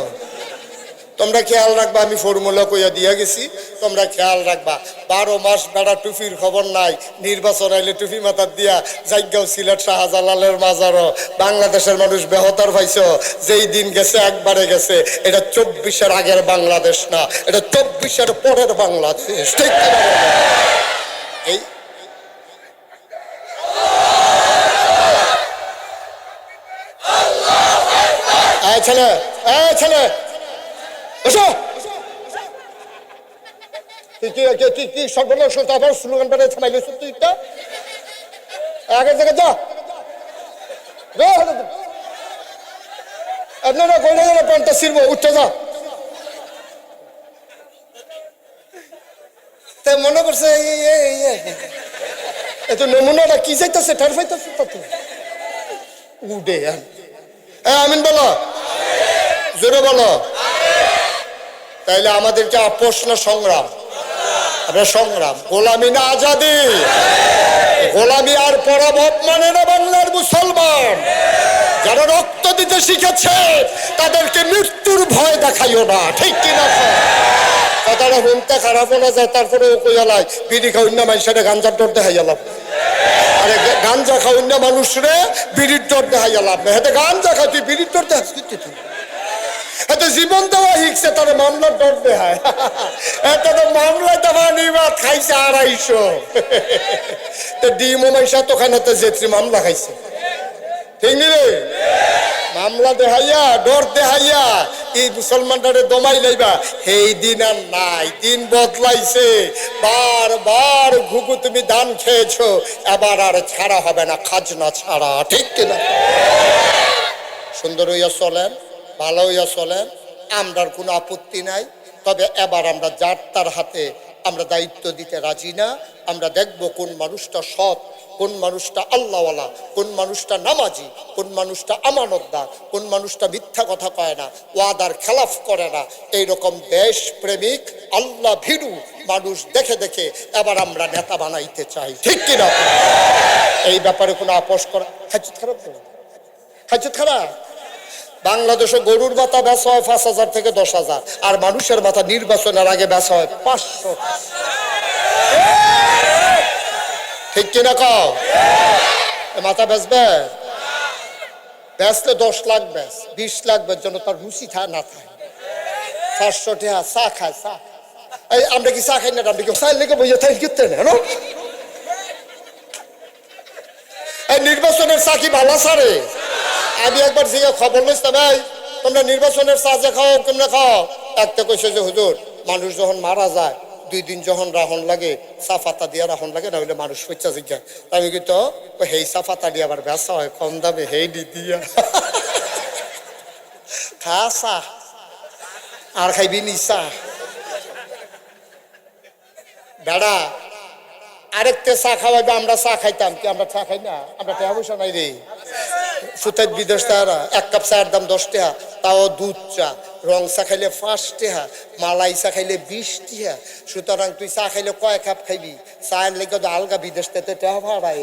তোমরা খেয়াল রাখবা, আমি ফর্মুলা কইয়া দিয়া গেছি, তোমরা খেয়াল রাখবা। 12 মাস বেড়া টুপির খবর নাই, নির্বাচন আইলে টুপি মাথার দিয়া জায়গাও সিলেট শাহজালালের মাজারও বাংলাদেশের মানুষ বেহতার পাইছ। যেই দিন গেছে একবারে গেছে, এটা 24-এর আগের বাংলাদেশ না, এটা 24-এর পরের বাংলাদেশ। ঠিক এই ছেলে, ছেলে কি সর্বনাশ, আবার স্লোগান বেড়ে থামাইলে তুইটা আগে থেকে যা। আপনারা কইলে গেলে পঞ্চাশ ছিড়বো, উঠতে যা। তাই মনে করছে এত নমুনাটা কি চাইতেছে, ঠার পাইতেছে উঠে। আমিন বলো, জোরে বলো। তাইলে আমাদেরকে আপোষ না সংগ্রাম? আপনার সংগ্রাম। গোলামি না আজাদি? গোলামি আর পরাভব মানে না বাংলার মুসলমান। যারা রক্ত দিতে শিখেছে তাদেরকে মৃত্যুর ভয় দেখাইও না। ঠিক কিনা? কথাটা শুনতে খারাপ হলে যায়, তারপরে ও কইয়ালাই বিড়ি খাওয়ান্য মানুষের গাঞ্জার ডর দেখাইয়ালাম। আরে গাঞ্জা খাওয়ান্য মানুষরে বিড়ির ডর দেখাইয়ালাম না। হেতে গাঞ্জা খাই, তুই বিড়ির ডর দেখাস তুই? এত জীবন দেওয়া শিখছে, তার মামলার ডর দেখায়। এত মামলায় দেওয়া নিবা খাইছে 250। ডিমো মাইসা তোখানে যেত্রী মামলা খাইছে। ঠিক নি রে? মামলা দেখাইয়া ডর দেখাইয়া এই মুসলমানটারে দমাই লাইবা, এই দিন আর নাই, দিন বদলাইছে। বারবার ঘুঘু তুমি ধান খেয়েছো, এবার আর ছাড়া হবে না, খাজনা ছাড়া। ঠিক কিনা? সুন্দর হইয়া চলেন, ভালো হইয়া চলেন, আমরার কোনো আপত্তি নাই। তবে এবার আমরা যার তার হাতে আমরা দায়িত্ব দিতে রাজি না। আমরা দেখব কোন মানুষটা সৎ, কোন মানুষটা আল্লাহওয়ালা, কোন মানুষটা নামাজি, কোন মানুষটা আমানতদার, কোন মানুষটা মিথ্যা কথা কয় না, ওয়াদার খেলাফ করে না। এইরকম দেশ প্রেমিক আল্লাহ ভীরু মানুষ দেখে দেখে এবার আমরা নেতা বানাইতে চাই। ঠিক কিনা? এই ব্যাপারে কোনো আপোষ করা হাজত খারাপ, হাজত খারাপ। বাংলাদেশে গরুর মাথা বেচা হয় 5,000 থেকে 10,000, আর মানুষের মাথা নির্বাচনের আগে বেচা হয় 500। ঠিক কিনা কও? মাথা বেচবে? বেচলে 10 লাখ বেচ, 20 লাখ বেচ, যেন তার রুচি না থাকে। 500 টাকা চা খায়, চা এই আমরা কি চা খাই না, আমরা কি চাই লেগে বইয়ে থাকি কিনতে না? এই নির্বাচনের চা কি ভালো সারে? আমি একবার জিজ্ঞাসা খবর লইতাম, ভাই তোমরা নির্বাচনের চা যে খাও কেমনে খাও? একটা কইছে যে হুজুর, মানুষ যখন মারা যায় 2 দিন যখন রাহন লাগে, চা পাতা দিয়া রাহন লাগে, না হইলে মানুষ হইচা জিজ্ঞা। আমি কিন্তু হেই চা পাতা দিয়ে আবার বেচা হয় কম দামে, হেই দিয়া খা চা আর খাইবি নি চা বেড়া। আরেকটা চা খাওয়াইবে, আমরা চা খাইতাম কি? আমরা চা খাই না? আমরা টাকা পয়সা নাই রে। সুতাই বিদেশ তারা 1 কাপ চায়ের দাম 10 টাকা, তাও দুধ চা। রং চা খাইলে 5 টাকা, মালাই চা খাইলে 20 টাকা। সুতরাং তুই চা খাইলে কয় কাপ খাইবি? চায়ের লেগে তো আলগা বিদেশ থেকে টাকা ভাড়াই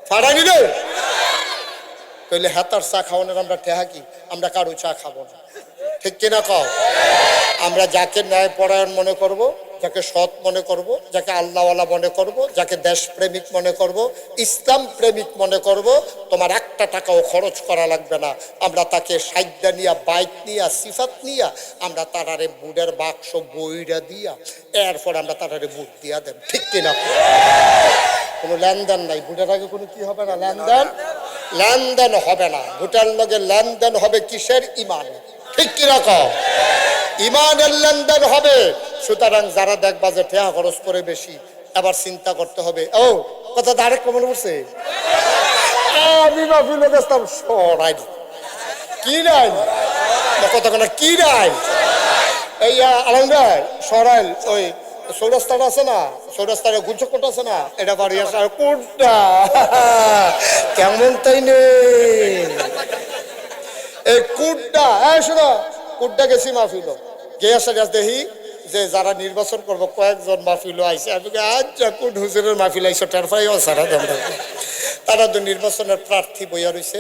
ফাড়াই নিলে তাহলে হাতার চা খাওয়ানোর আমরা টেহা কি? আমরা কারো চা খাবো না, ঠিক কিনা কও? আমরা যাকে ন্যায় পরায়ণ মনে করব, যাকে সৎ মনে করব, যাকে আল্লাহওয়ালা মনে করব, যাকে দেশপ্রেমিক মনে করব, ইসলাম প্রেমিক মনে করব, তোমার একটা টাকাও খরচ করা লাগবে না। আমরা তাকে সাইদা নিয়া, বাইক নিয়া, সিফাত নিয়া, আমরা তারারে বুড়ের বাক্স বইরা দিয়া, এরপর আমরা তারারে বুট দিয়া দেব, ঠিক কিনা? কোনো লেনদেন নাই, বুটের আগে কোনো কি হবে না, লেনদেন হবে না। বুটের লগে লেনদেন হবে কিসের? ইমান, ঠিক কিরকম? ইমানের লেনদেন হবে। সুতরাং যারা দেখবা যে টাকা খরচ করে বেশি, আবার চিন্তা করতে হবে। ও কথা ডাইরেক্ট মনে পড়ছে, আমি মাহফিলে দেখতাম সরাই কি নাই কথা কোনা কি নাই, এই আলমগাই সরাইল ওই চৌরাস্তাটা আছে না, চৌরাস্তার গুলচক্করটা আছে না, এটা বাড়ি আসা কোনটা কেমন তাই নেই এই কুটটা। হ্যাঁ শোনো, কুটটা গেছি মাহফিল গিয়ে আসা দেখি যে যারা নির্বাচন করবো কয়েকজন মাহফিল আইসে। আমি আচ্ছা কুট হুজুরের মাহফিল আইসো টেরফাই সারা তারা তো নির্বাচনের প্রার্থী বইয়া রয়েছে।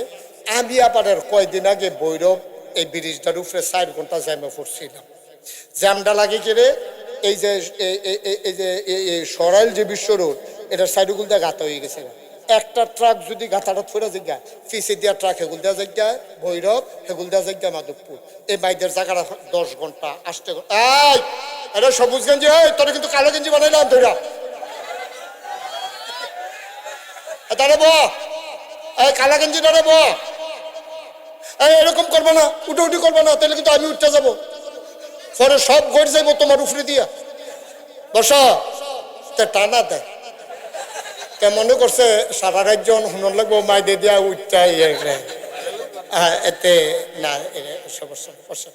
আমি আবার কয়দিন আগে বৈরব এই ব্রিজটার উপরে 4 ঘন্টা জ্যামে পড়ছিলাম। জ্যামটা লাগে কিরে, এই যে এই যে সরাইল যে বিশ্ব রোড, এটা সাইডগুল দিয়ে গাঁথা হয়ে গেছে। একটা ট্রাক যদি গাঁথাটা ফেরা জায়গা, পিছিয়ে দিয়া ট্রাক হেগুল দেওয়া জায়গায় ভৈরব, হেগুল দেওয়া জায়গায় মাধবপুর, এই বাইদের জায়গাটা 10 ঘন্টা আসতে। এই এটা সবুজ গেঞ্জি, তোরা কিন্তু কালো গেঞ্জি বানাইলাম ধৈরা দাঁড়ে ব, এই কালা গেঞ্জি দাঁড়ে ব, এরকম করবো না, উঠি করবো না, তাহলে কিন্তু আমি উঠতে যাবো, পরে সব ঘর যাইবো তোমার উপরে দিয়া। বসা টানা দেয় মনে করছে সারা রাজ্য হুনর লাগবো, মাইদে দিয়া উঠটাই এতে না সমস্যা।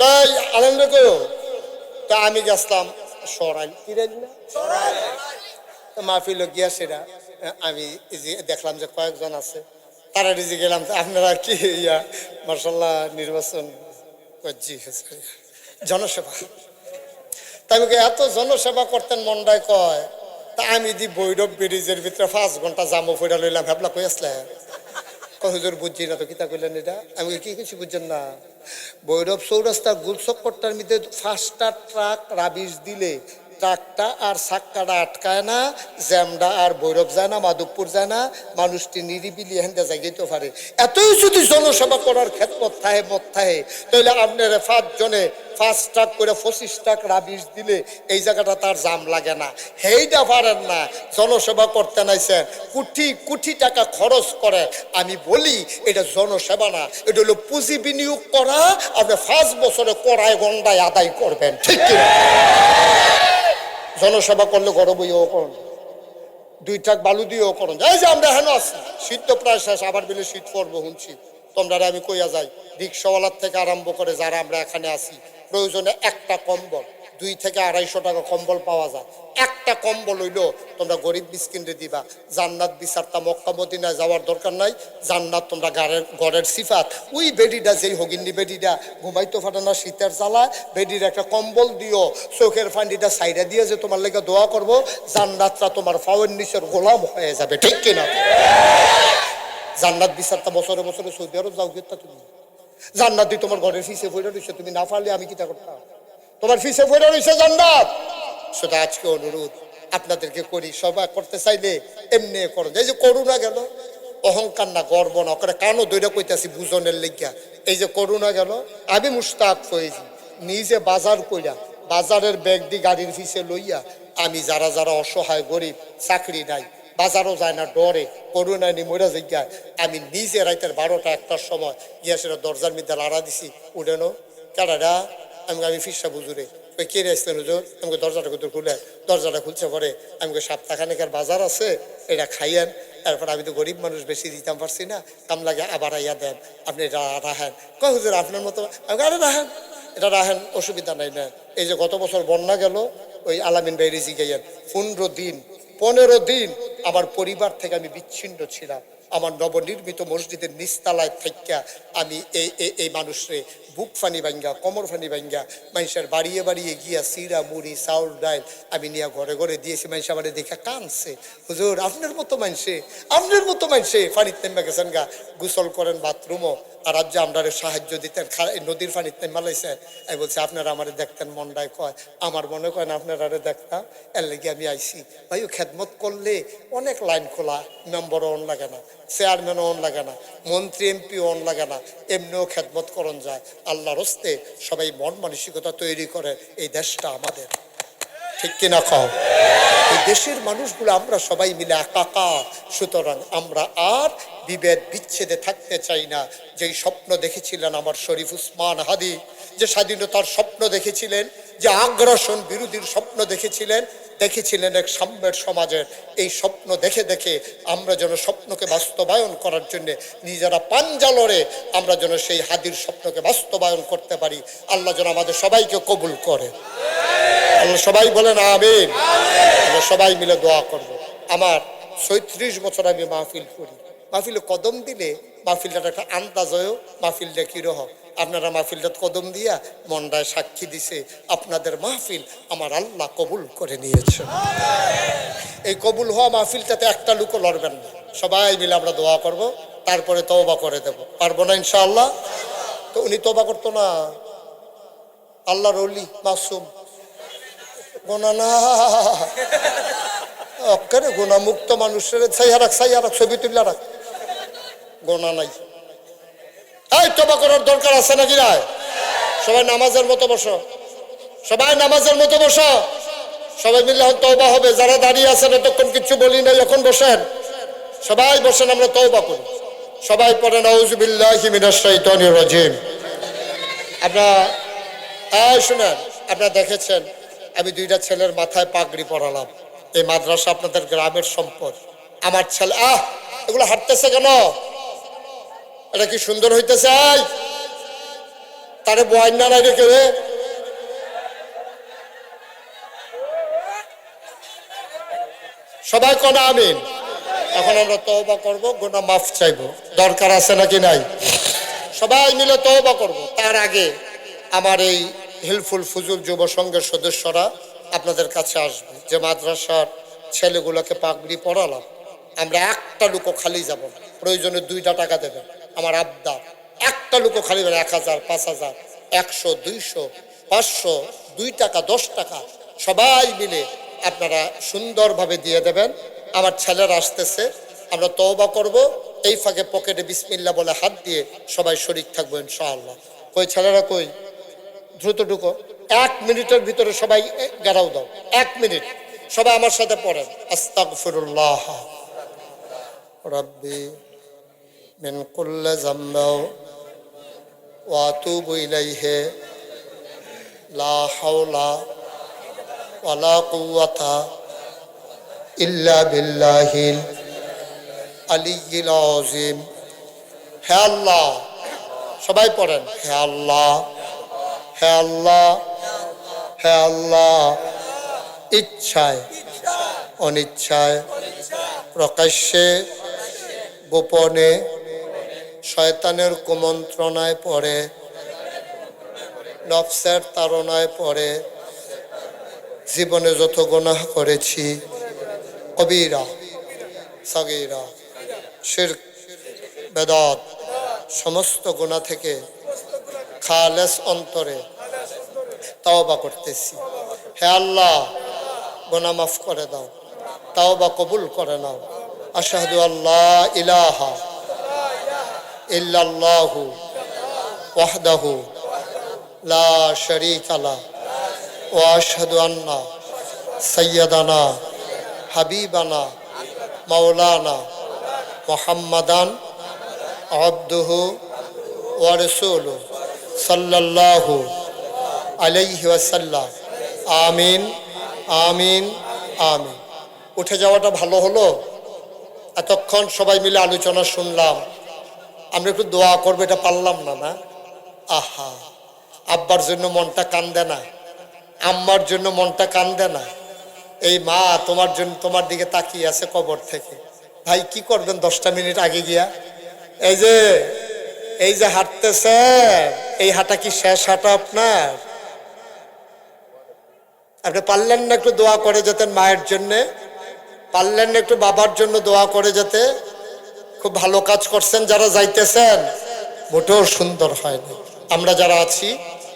তাই আনন্দ করো। তা আমি গেছিলাম সরাইল, কি রাইল না মাহফিল গিয়া সেরা। আমি দেখলাম যে কয়েকজন আছে, তারা রিজি গেলাম আপনারা কি ইয়া মার্শাল্লাহ নির্বাচন করছি জনসেবা। তাই এত জনসেবা করতেন মন্ডায় কয়। তা আমি দি বৈরব ব্রিজের ভিতরে 5 ঘন্টা জামো ফেরা লইলাম, ভাবলা কই আসলে হুজুর বুঝছি না তো কিতা কইলেন এটা। আমি কি কিছু বুঝছেন না, বৈরব চৌরাস্তার গুলচক্করটার মধ্যে 5টা ট্রাক রাবিশ দিলে ট্রাকটা আর চাক্কাটা আটকায় না, জ্যামটা আর ভৈরব যায় না, মাধবপুর যায় না, মানুষটি নিরিবিলি হেন্দে জায়গাইতে পারে। এতই যদি জনসেবা করার ক্ষেত্র থাহে মত থাহে, তাহলে আপনার 5 জনে 5 ট্রাক করে 25 ট্রাক রাবিশ দিলে এই জায়গাটা তার জাম লাগে না। হেইটা পারেন না, জনসেবা করতে নাইছেন, কোটি টাকা খরচ করে। আমি বলি এটা জনসেবা না, এটা হলো পুঁজি বিনিয়োগ করা। আপনি 5 বছরে কড়াই গন্ডায় আদায় করবেন, ঠিক কিনা? জনসেবা করলে গরম হইও করুন, 2 ট্রাক বালু দিয়েও করুন। এই যে আমরা হেন আছি, শীত তো প্রায় শেষ, আবার বেলে শীত পড়বো শুনছি। তোমরা আমি কইয়া যাই, রিক্সাওয়ালার থেকে আরম্ভ করে যারা আমরা এখানে আছি, প্রয়োজনে একটা কম্বল 2 থেকে 250 টাকা কম্বল পাওয়া যায়। একটা কম্বল হইলো তোমরা গরিব মিসকিনরে দিবা। জান্নাত বিচারতা মক্কা মদিনায় যাওয়ার দরকার নাই। জান্নাত তোমরা ঘরের সিফাত। ওই বেডিটা যেই হগিন্নি বেডিটা ঘুমাইতে পারে না শীতের জ্বালায়, বেডির একটা কম্বল দিও, চোখের ফান্ডিটা সাইডে দিয়ে যে তোমার লেগে দোয়া করবো, জান্নাতটা তোমার ফাওয়ের নিচের গোলাম হয়ে যাবে, ঠিক কিনা? জান্নাত বিচারতা বছরে বছরে সৌদি আরব যাও গেতা, তুমি জান্নাত দিয়ে তোমার ঘরের ফিসে ফইরা রইছে, তুমি না পারলে আমি কিটা করতাম? তোমার ফিসে ফইরা রইছে জান্নাত। সেটা আজকে অনুরোধ আপনাদেরকে করি, সবাই করতে চাইলে এমনি করো। এই যে করুণা গেল, অহংকার না, গর্ব না, ওখানে কানো দৈরা কইতাছি বুঝনের লেগিয়া। এই যে করুণা গেল, আমি মুস্তাক হয়েছি, নিজে বাজার কইরা বাজারের ব্যাগ দিয়ে গাড়ির পিছে লইয়া আমি যারা যারা অসহায় গরিব চাকরি নাই বাজারও যায় না ডরে করোনা নি মরা জিজ্ঞায় আমি নিজে রাইতের 12টা 1টার সময় গিয়া সেটা দরজার মধ্যে লাড়া দিছি উঠেনো কেডাডা আমি ফিসা বুঝুরে ওই কে আসতেন হুজুর আমাকে দরজাটা কত খুলে দরজাটা খুলছে পরে আমাকে সপ্তাহখানেকের বাজার আছে এটা খাইয়েন। তারপর আমি তো গরিব মানুষ বেশি দিতাম পারছি না কাম লাগে আবার আইয়া দেন আপনি এটা রাখেন কয় হুজুর আপনার মতো আরে রাখেন এটা রাখেন অসুবিধা নাই না। এই যে গত বছর বন্যা গেল ওই আলামিন ভাই রিজি গাইয়েন 15 দিন আমার পরিবার থেকে আমি বিচ্ছিন্ন ছিলাম। আমার নবনির্মিত মসজিদের নিচতলায় থাইকা আমি এই মানুষরে বুক ফানি ভাঙ্গা কোমর ফানি ভাঙ্গা মানুষের বাড়িয়ে বাড়িয়ে গিয়া চিরা মুড়ি চাউল ডাইল আমি নিয়ে ঘরে ঘরে দিয়েছি। মানুষ আমার দেখে কানছে হুজুর আপনার মতো মানুষে পানিতে নেমে গেছেন গা গোসল করেন বাথরুমও আর আজ যে আমরা সাহায্য দিতেন নদীর পানিতে মালাইছেন। আমি বলছি আপনারা আমারে দেখতেন মনটায় কয় আমার মনে কয় না আপনারা দেখতাম এর লেগে আমি আইসি। ভাই খেদমত করলে অনেক লাইন খোলা মেম্বারও অন লাগে না চেয়ারম্যানও অন লাগে না মন্ত্রী এমপিও অন লাগে না এমনিও খেদমত করন যায়। আল্লাহর হস্তে সবাই মন মানসিকতা তৈরি করে এই দেশটা আমাদের ঠিক কিনা খাও এই দেশের মানুষগুলো আমরা সবাই মিলে একাকার। সুতরাং আমরা আর বিভেদ বিচ্ছেদে থাকতে চাই না। যেই স্বপ্ন দেখেছিলেন আমার শরীফ উসমান হাদি যে স্বাধীনতার স্বপ্ন দেখেছিলেন যে আগ্রাসন বিরোধীর স্বপ্ন দেখেছিলেন এক সাম্যের সমাজের এই স্বপ্ন দেখে দেখে আমরা যেন স্বপ্নকে বাস্তবায়ন করার জন্য নিজেরা পাঞ্জা লড়ে আমরা যেন সেই হাদির স্বপ্নকে বাস্তবায়ন করতে পারি। আল্লাহ যেন আমাদের সবাইকে কবুল করে। আল্লাহ সবাই বলেন আমিন। আমরা সবাই মিলে দোয়া করব। আমার ৩৬ বছর আমি মাহফিল করি। মাহফিলে কদম দিলে মাহফিলটা একটা আন্দাজ হয়েও মাহফিলটা কীরকম আপনারা মাহফিলটা কদম দিয়া মনটায় সাক্ষী দিছে আপনাদের মাহফিল আমার আল্লাহ কবুল করে নিয়েছে। এই কবুল হওয়া মাহফিলটাতে একটা লুকও লড়বেন না। সবাই মিলে আমরা দোয়া করব তারপরে তওবা করে দেব। পারবো না ইনশাআল্লাহ? তো উনি তওবা করতো না আল্লাহর ওলি মাসুম গোনা না অক্কারে গোনা মুক্ত মানুষের ছাইয়া রাখ ছবি তুলে রাখ গোনা নাই। এই তওবা করার দরকার আছে নাকি নাই? সবাই নামাজের মতো বসো সবাই মিলে তওবা হবে। যারা দাঁড়িয়ে আছেন এতক্ষণ কিছু বলি নাই এখন বসেন সবাই বসেন আমরা তওবা করি। সবাই পড়েন আউযু বিল্লাহি মিনাশ শাইতানির রাজিম। আপনারা শুনেন আপনারা দেখেছেন আমি 2টা ছেলের মাথায় পাগড়ি পরালাম। এই মাদ্রাসা আপনাদের গ্রামের সম্পদ। আমার ছেলে এগুলো হাঁটতেছে কেন? এটা কি সুন্দর হইতেছে? তারে বয়ান না নাই রেখে সবাই কোন আমিন। এখন আমরা তওবা করব গুনাহ মাফ চাইবো। দরকার আছে নাকি নাই? সবাই মিলে তওবা করব। তার আগে আমার এই হেল্পফুল ফুজুল যুব সংঘের সদস্যরা আপনাদের কাছে আসবে। যে মাদ্রাসার ছেলেগুলোকে পাগড়ি পরালাম আমরা একটা লুকো খালি যাব না। প্রয়োজনে 2টা টাকা দেবেন। আমার আবদার একটা লুকো খালি 1000 5000 100 200 500 2 টাকা 10 টাকা সবাই মিলে আপনারা সুন্দরভাবে দিয়ে দেবেন। আমার ছেলেরা আসতেছে আমরা তওবা করব। এই ফাঁকে পকেটে বিসমিল্লাহ বলে হাত দিয়ে সবাই শরীক থাকবো ইনশাআল্লাহ। কই ছেলেরা কই? দ্রুত ঢুকো। 1 মিনিটের ভিতরে সবাই গেরাও দাও। 1 মিনিট সবাই আমার সাথে পড়েন আস্তাগফিরুল্লাহ রাব্বি মিন কুল্লি যামবি ওয়া আতুবু ইলাইহি লা হাওলা ওয়ালা কুওয়াতা ইল্লা বিল্লাহিল আলিয়্যিল আযীম। হে আল্লাহ সবাই পড়েন হে আল্লাহ হে আল্লাহ হে আল্লাহ ইচ্ছায় অনিচ্ছায় প্রকাশ্যে গোপনে শয়তানের কুমন্ত্রণায় পড়ে নফসের তাড়নায় পড়ে জীবনে যত গুনাহ করেছি কবিরা সাগীরা শিরক বেদাত সমস্ত গুনাহ থেকে খালেস অন্তরে তওবা করতেছি। হে আল্লাহ গুনাহ মাফ করে দাও তওবা কবুল করে নাও। আশহাদু আল্লা ইলাহা ইল্লাল্লাহু ওয়াহদাহু লা শারীকা লাহু ওয়া আশহাদু আন্না সাইয়্যিদানা হাবিবানা মাওলানা মুহাম্মাদান আবদুহু ওয়া রাসূলুহু সাল্লাল্লাহু আলাইহি ওয়াসাল্লাম। আমিন আমিন আমিন। উঠে যাওয়াটা ভালো হলো। এতক্ষণ সবাই মিলে আলোচনা শুনলাম, আমরা একটু দোয়া করবো, এটা পারলাম না। না, আহা, আব্বার জন্য মনটা কান্দে না, আম্মার জন্য মনটা কান্দে না। এই মা তোমার জন্য, তোমার দিকে তাকিয়ে আছে কবর থেকে। ভাই কি করবেন 10টা মিনিট আগে গিয়া? এই যে হাঁটতেছে, এই হাঁটা কি শেষ হাঁটা আপনার? আপনি পারলেন না একটু দোয়া করে যেতেন মায়ের জন্য? পারলেন না একটু বাবার জন্য দোয়া করে যেতে? খুব ভালো কাজ করছেন যারা যাইতেছেন, মোটেও সুন্দর হয়নি। আমরা যারা আছি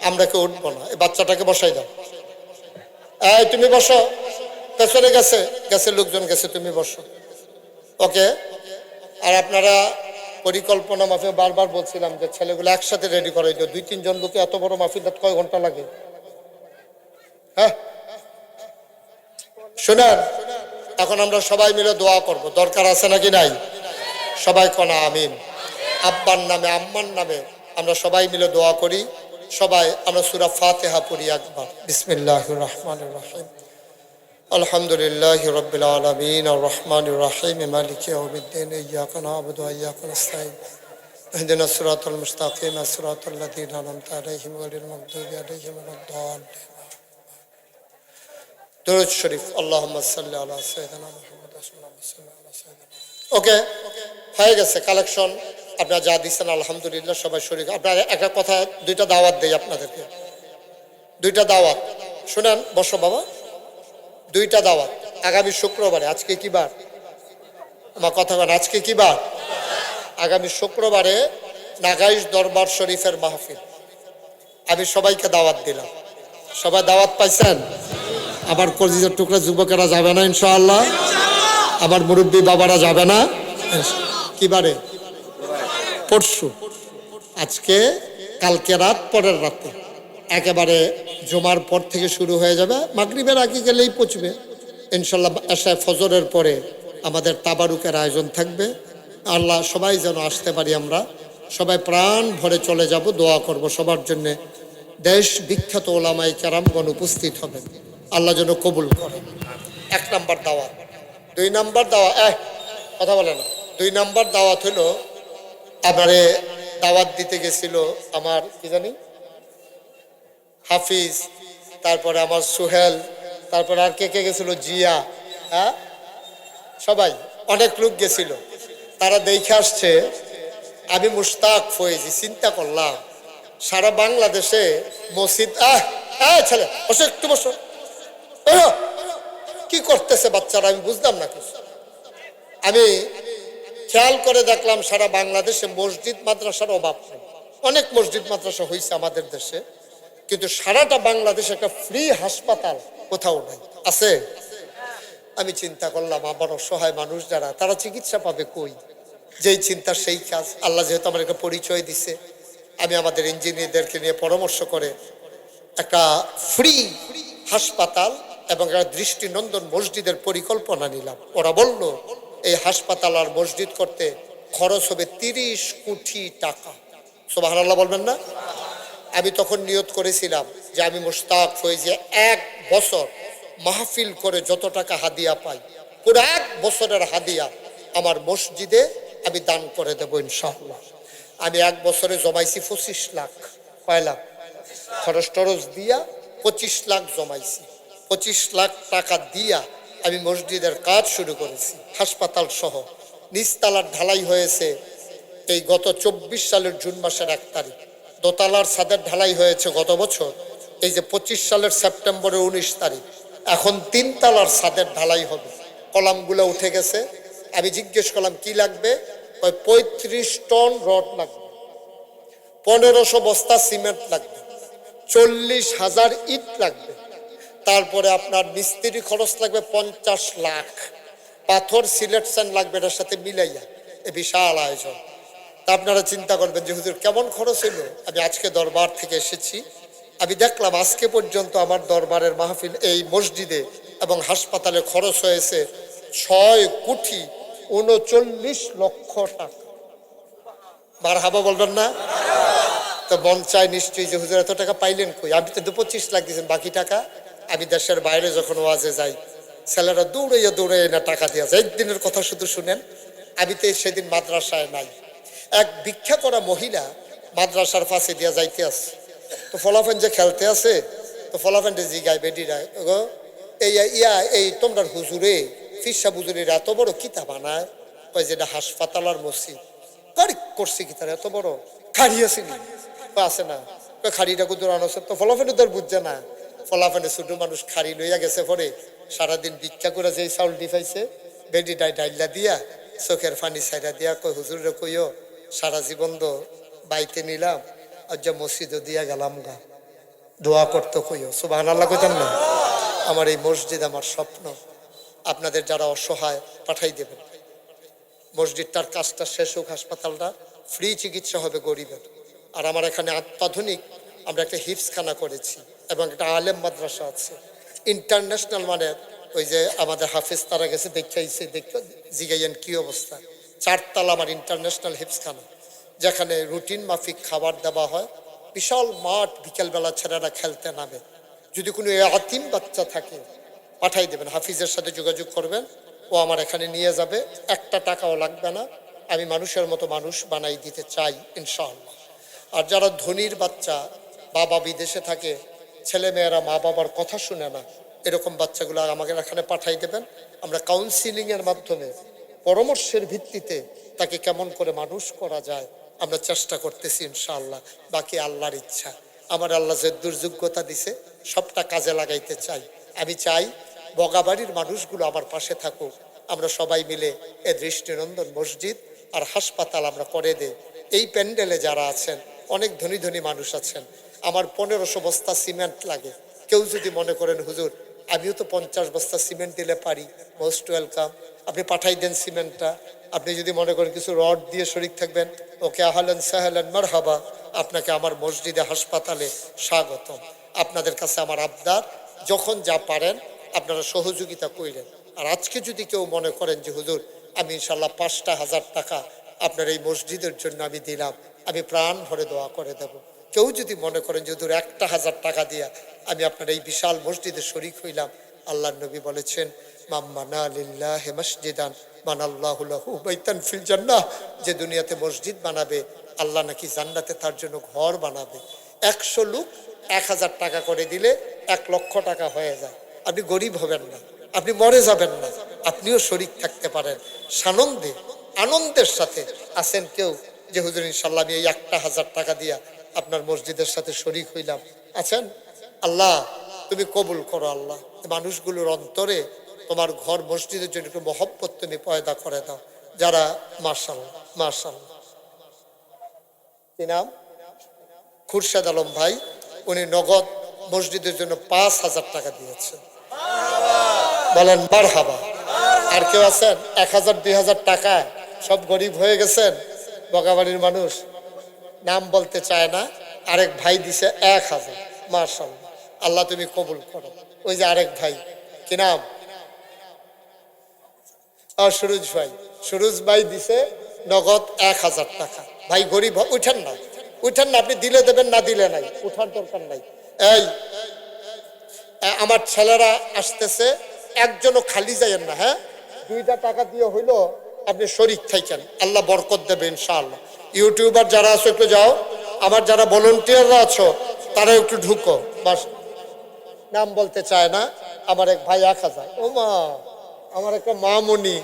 আমরা কেউ উঠবো না। এই বাচ্চাটাকে বসাই দাও। এই তুমি বসো, পেছনে গেছে গেছে লোকজন গেছে, তুমি বসো। ওকে। আর আপনারা পরিকল্পনা মাফিক বারবার বলছিলাম যে ছেলেগুলো একসাথে রেডি করে দিও। 2-3 জন লোকে এত বড় মাহফিল কয় ঘন্টা লাগে? হ্যাঁ শুনেন, এখন আমরা সবাই মিলে দোয়া করব, দরকার আছে নাকি নাই? সবাই কোনা আমিন। আব্বার নামে আম্মার নামে আমরা সবাই মিলে দোয়া করি। সবাই আমরা সূরা ফাতিহা পড়ি একবার। বিসমিল্লাহির রহমানির রহিম। আলহামদুলিল্লাহি রাব্বিল আলামিন আর রহমানির রহিম মালিকি ইয়াউমিদ্দিন ইয়্যাকা না'বুদু ওয়া ইয়্যাকা নাস্তাঈন ইহদিনাস সিরাতাল মুস্তাকিম সিরাতাল লাযীনা আন'আমতা আলাইহিম গায়রিল মাগদুবি আলাইহিম ওয়ালাদ-দাল্লিন। দুরূদ শরীফ। আল্লাহুম্মা সাল্লি আলা সাইয়্যিদিনা মুহাম্মাদ সাল্লাল্লাহু আলাইহি। ওকে, হয়ে গেছে কালেকশন। আপনারা যা দিচ্ছেন আলহামদুলিল্লাহ, সবাই শরীর। আপনারা একটা কথা, 2টা দাওয়াত দেই আপনাদেরকে, 2টা দাওয়াত শুনেন। বসো বাবা। 2টা দাওয়াত আগামী শুক্রবারে। আজকে কি বার? আমার কথা বলেন, আজকে কি বার? আগামী শুক্রবারে নাগাইশ দরবার শরীফের মাহফিল। আমি সবাইকে দাওয়াত দিলাম। সবাই দাওয়াত পাইছেন? আবার কলিজার টুকরা যুবকেরা যাবে না ইনশাআল্লাহ? আবার মুরব্বী বাবারা যাবে না? কি বারে? পরশু। আজকে, কালকে রাত, পরের রাতে একেবারে জুমার পর থেকে শুরু হয়ে যাবে। মাগরিবের আগে গেলেই পৌঁছবে ইনশাল্লাহ। এশা ফজরের পরে আমাদের তাবারুকের আয়োজন থাকবে। আল্লাহ সবাই যেন আসতে পারি। আমরা সবাই প্রাণ ভরে চলে যাব, দোয়া করব সবার জন্য। দেশ বিখ্যাত ওলামায়ে কেরামগণ উপস্থিত হবেন, আল্লাহ যেন কবুল করেন। 1 নাম্বার দাওয়াত। 2 নাম্বার দাওয়াত, কথা বলে না। 2 নাম্বার দাওয়াত হলো, আমারে দাওয়াত দিতে গেছিল আমার কি জানি হাফিজ, তারপরে আমার সোহেল, তারপরে আর কে কে গেছিল, জিয়া, হ্যাঁ সবাই, অনেক লোক গেছিল। তারা দেখে আসছে। আমি মুশতাক ফয়েজি চিন্তা করলাম, সারা বাংলাদেশে মসজিদ। ছেলে বসো, একটু বসো। কি করতেছে বাচ্চারা আমি বুঝলাম না কিছু। আমি খেয়াল করে দেখলাম সারা বাংলাদেশে মসজিদ মাদ্রাসার অভাব নেই। অনেক মসজিদ মাদ্রাসা হয়েছে আমাদের দেশে, কিন্তু সারাটা বাংলাদেশে একটা ফ্রি হাসপাতাল কোথাও নাই। আছে? আমি চিন্তা করলাম, আমার অসহায় মানুষ যারা, তারা চিকিৎসা পাবে কই? যেই চিন্তা সেই কাজ। আল্লাহ যেহেতু আমার একটা পরিচয় দিছে, আমি আমাদের ইঞ্জিনিয়ারদেরকে নিয়ে পরামর্শ করে একটা ফ্রি হাসপাতাল এবং একটা দৃষ্টিনন্দন মসজিদের পরিকল্পনা নিলাম। ওরা বলল এই হাসপাতাল আর মসজিদ করতে খরচ হবে 30 কোটি টাকা। সুবহানাল্লাহ বলবেন না? আমি তখন নিয়ত করেছিলাম যে আমি মুশতাক ফয়েজি 1 বছর মাহফিল করে যত টাকা হাদিয়া পাই, পুরো 1 বছরের হাদিয়া আমার মসজিদে আমি দান করে দেবো ইনশাআল্লাহ। আমি 1 বছরে জমাইছি 25 লাখ। কয় লাখ? খরচ টরচ দিয়া 25 লাখ জমাইছি। 25 লাখ টাকা দিয়া আমি মসজিদের কাজ শুরু করেছি, হাসপাতাল সহ। নিচতলার ঢালাই হয়েছে এই গত 24 সালের জুন মাসের 1 তারিখ। দোতলার ছাদের ঢালাই হয়েছে গত বছর এই যে 25 সালের সেপ্টেম্বরের 19 তারিখ। এখন 3 তলার ছাদের ঢালাই হবে। কলামগুলো উঠে গেছে। আমি জিজ্ঞেস করলাম কি লাগবে? 35 টন রড লাগবে, 1500 বস্তা সিমেন্ট লাগবে, 40,000 ইট লাগবে, তারপরে আপনার মিস্ত্রি খরচ লাগবে 50 লাখ, পাথর সিলেকশন লাগবে এর সাথে মিলাইয়া। এ বিশাল আয়োজন। তা আপনারা চিন্তা করবেন যে হুজুর কেমন খরচ হইল। আমি আজকে দরবার থেকে এসেছি, আমি দেখলাম আজকে পর্যন্ত আমার দরবারের মাহফিল এই মসজিদে এবং হাসপাতালে খরচ হয়েছে 6,39,00,000 টাকা। মারহাবা বলবেন না? তো মন চায় নিশ্চয়ই যে হুজুর এত টাকা পাইলেন কই? আপনি তো 25 লাখ দিয়েছেন, বাকি টাকা? আমি দেশের বাইরে যখন ওয়াজে যাই, ছেলেরা দৌড়াইয়া দৌড়াইয়া না টাকা দিয়ে যায়। একদিনের কথা শুধু শুনেন, আমি তো সেদিন মাদ্রাসায় নাই। এক ভিক্ষা করা মহিলা মাদ্রাসার পাশে দিয়া যাইতে আছে, তো ফলাফেন যে খেলতে আছে, তো ফলাফেনটা জিগায় বেডিরায়, এই তোমরা হুজুরে ফিরসা হুজুরের এত বড় কিতাব বানায়? কয় যেটা হাসপাতাল আর মসজিদ। গাড়ি করছে কি তার এত বড় খাড়ি আসেনি? আছে না, খাড়িটা কুদুর আনছে। তো ফলাফেনে তোর বুঝছে না, ফলাফেনে ছোট মানুষ খাড়ি লইয়া গেছে পরে সারাদিন ভিক্ষা করে যেই চাউল পাইছে বেডি ডাইলা দিয়া চোখের পানি ছাইরা দিয়া কই হুজুরে কইও সারা জীবন তো বাইতে নিলাম, আর যা মসজিদও দিয়া গেলাম গা, দোয়া করতে কইও। সুবহানাল্লাহ কইতাম না? আমার এই মসজিদ আমার স্বপ্ন। আপনাদের যারা অসহায় পাঠাই দেবেন। মসজিদটার কাজটা শেষ হোক, হাসপাতালটা ফ্রি চিকিৎসা হবে গরিবের। আর আমার এখানে অত্যাধুনিক আমরা একটা হিফজখানা করেছি এবং একটা আলেম মাদ্রাসা আছে ইন্টারন্যাশনাল মানের। ওই যে আমাদের হাফেজ তারা গেছে দেখাইছে, জিগাইয়েন কি অবস্থা। 4 তলা আমার ইন্টারন্যাশনাল হিফজখানা, যেখানে রুটিন মাফিক খাবার দেওয়া হয়। বিশাল মাঠ, বিকেলবেলা ছেলেরা খেলতে নামে। যদি কোনো আতিম বাচ্চা থাকে পাঠাই দেবেন, হাফিজের সাথে যোগাযোগ করবেন, ও আমার এখানে নিয়ে যাবে, একটা টাকাও লাগবে না। আমি মানুষের মতো মানুষ বানাই দিতে চাই ইনশাআল্লাহ। আর যারা ধনীর বাচ্চা, বাবা বিদেশে থাকে, ছেলে মেয়েরা মা বাবার কথা শুনে না, এরকম বাচ্চাগুলো আমাকে এখানে পাঠাই দেবেন। আমরা কাউন্সিলিংয়ের মাধ্যমে পরামর্শের ভিত্তিতে তাকে কেমন করে মানুষ করা যায় আমরা চেষ্টা করতেছি ইনশাআল্লাহ। বাকি আল্লাহর ইচ্ছা। আমার আল্লাহ যে দুর্যোগ্যতা দিছে সবটা কাজে লাগাইতে চাই। আমি চাই বগাবাড়ির মানুষগুলো আমার পাশে থাকুক। আমরা সবাই মিলে এ দৃষ্টিনন্দন মসজিদ আর হাসপাতাল আমরা করে দেই। এই প্যান্ডেলে যারা আছেন অনেক ধনী ধনী মানুষ আছেন। আমার 1500 বস্তা সিমেন্ট লাগে। কেউ যদি মনে করেন হুজুর আমিও তো 50 বস্তা সিমেন্ট দিলে পারি, মোস্ট ওয়েলকাম। আপনি পাঠাই দেন সিমেন্টটা। আপনি যদি মনে করেন কিছু রড দিয়ে শরিক থাকবেন, ওকে আহলান সাহলান মারহাবা, আপনাকে আমার মসজিদে হাসপাতালে স্বাগতম। আপনাদের কাছে আমার আবদার, যখন যা পারেন আপনারা সহযোগিতা করেন। আর আজকে যদি কেউ মনে করেন যে হুজুর আমি ইনশাল্লাহ 5,000 টাকা আপনার এই মসজিদের জন্য আমি দিলাম, আমি প্রাণ ভরে দোয়া করে দেব। কেউ যদি মনে করেন যে হুজুর 1,000 টাকা দিয়া আমি আপনার এই বিশাল মসজিদে শরিক হইলাম, আল্লাহর নবী বলেছেন মাম্মানা লিল্লাহি মসজিদান মানাল্লাহু লাহু বাইতান ফিল জান্নাহ, যে দুনিয়াতে মসজিদ বানাবে আল্লাহ নাকি জান্নাতে তার জন্য ঘর বানাবে। 100 লোক 1,000 টাকা করে দিলে 1,00,000 টাকা হয়ে যায়। আপনি গরিব হবেন না, আপনি মরে যাবেন না, আপনিও শরিক থাকতে পারেন সানন্দে, আনন্দের সাথে। আছেন কেউ যে হুজুর ইনশাল্লাহ আমি এই 1,000 টাকা দিয়া আপনার মসজিদের সাথে শরিক হইলাম? আছেন? আল্লাহ তুমি কবুল করো। আল্লাহ মানুষগুলোর অন্তরে তোমার ঘর মসজিদের জন্য একটু মহব্বত তুমি পয়দা করে দাও। যারা মাশাআল্লাহ মাশাআল্লাহ, কি নাম? খুরশেদ আলম ভাই, উনি নগদ মসজিদের জন্য 5,000 টাকা দিয়েছেন। বলেন মারহাবা। আর কেউ আছেন 1,000 2,000 টাকা? সব গরিব হয়ে গেছেন বগাবাড়ির মানুষ, নাম বলতে চায় না। আরেক ভাই দিছে 1,000। মাশাআল্লাহ, আল্লাহ তুমি কবুল করো। ওই যে আরেক ভাই, কি নাম? সুরুজ ভাই। সুরুজ ভাই দিছে নগদ 1,000 টাকা। ভাই গরিব, উঠেন না, উঠেন না, আপনি দিলে দেবেন, না দিলে নাই, উঠার দরকার নাই। এই আমার ছেলেরা আসতেছে, একজনও খালি যাইয়েন না। হ্যাঁ, 2টা টাকা দিয়ে হইলো আপনি শরীক থাকেন, আল্লাহ বরকত দেবে ইনশাআল্লাহ। ইউটিউবার যারা আছো একটু যাও, আমার যারা ভলেন্টিয়াররা আছো তারা একটু ঢুকো। বাস, নাম বলতে চায় না। আমার এক ভাই 1,000। ও মা, আমার একটা মামনি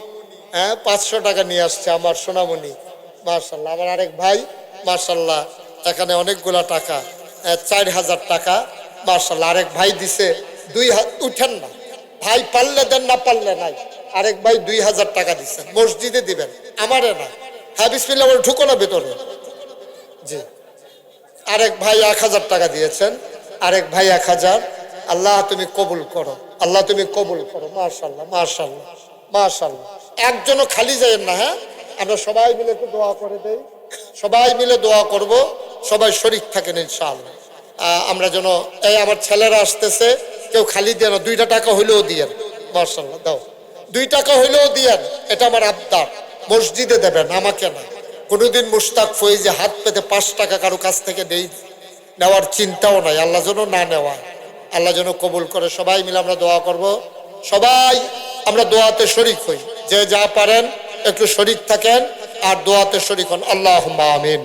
500 টাকা নিয়ে আসছে, আমার সোনামণি। মাশাল্লাহ। আমার আরেক ভাই মাশাল্লাহ এখানে অনেকগুলা টাকা, 4,000 টাকা। মাশাল্লাহ, আরেক ভাই দিছে 2,000। উঠেন না ভাই, পারলে দেন, না পারলে নাই। আরেক ভাই 2,000 টাকা দিচ্ছেন, মসজিদে দিবেন, আমারে না। হ্যাঁ বিসমিল্লাহ বলে ঢুকো না ভেতরে। জি, আরেক ভাই 1,000 টাকা দিয়েছেন, আরেক ভাই 1,000। আল্লাহ তুমি কবুল করো, আল্লাহ তুমি কবুল করো। মাশাল্লাহ মাশাল্লাহ মাশাল্লাহ। একজনও খালি যায়েন না। হ্যাঁ, আমরা সবাই মিলে একটু দোয়া করে দেই, সবাই মিলে দোয়া করব, সবাই শরীক থাকেন ইনশাআল্লাহ। আমরা যেন এই আমার ছেলেরা আসতেছে, কেউ খালি দিয়ে না, 2টা টাকা হইলেও দিয়েন, মার্শাল্লাহ দাও, 2 টাকা হইলেও দিয়েন, এটা আমার আবদার। মসজিদে দেবেন, আমাকে না। কোনোদিন মুশতাক ফয়েজে হাত পেতে 5 টাকা কারো কাছ থেকে নেওয়ার চিন্তাও নাই, আল্লাহ যেন না নেওয়া, আল্লাহ যেন কবুল করে। সবাই মিলে আমরা দোয়া করব, সবাই আমরা দোয়াতে শরিক হই, যে যা পারেন একটু শরিক থাকেন আর দোয়াতে শরিক হন। আল্লাহুম্মা আমিন।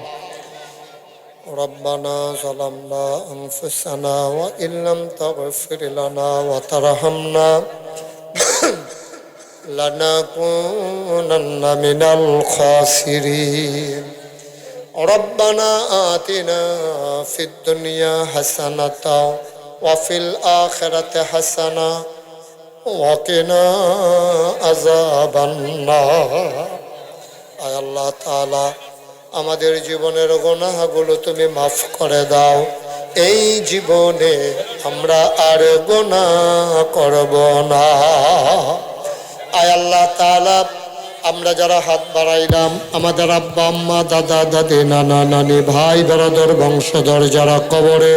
ربنا ظلمنا أنفسنا وإن لم تغفر لنا وترحمنا لنكونن من الخاسرين ربنا آتنا في الدنيا حسنة وفي الآخرة حسنة وقنا عذاب النار আয় আল্লাহ তাআলা আমাদের জীবনের গুনাহগুলো তুমি মাফ করে দাও, এই জীবনে আমরা আর গুনাহ করব না। আয় আল্লাহ তাআলা আমরা যারা হাত বাড়াইলাম, আমাদের আব্বা আম্মা দাদা দাদি নানা নানি ভাই বেরাদর বংশধর যারা কবরে,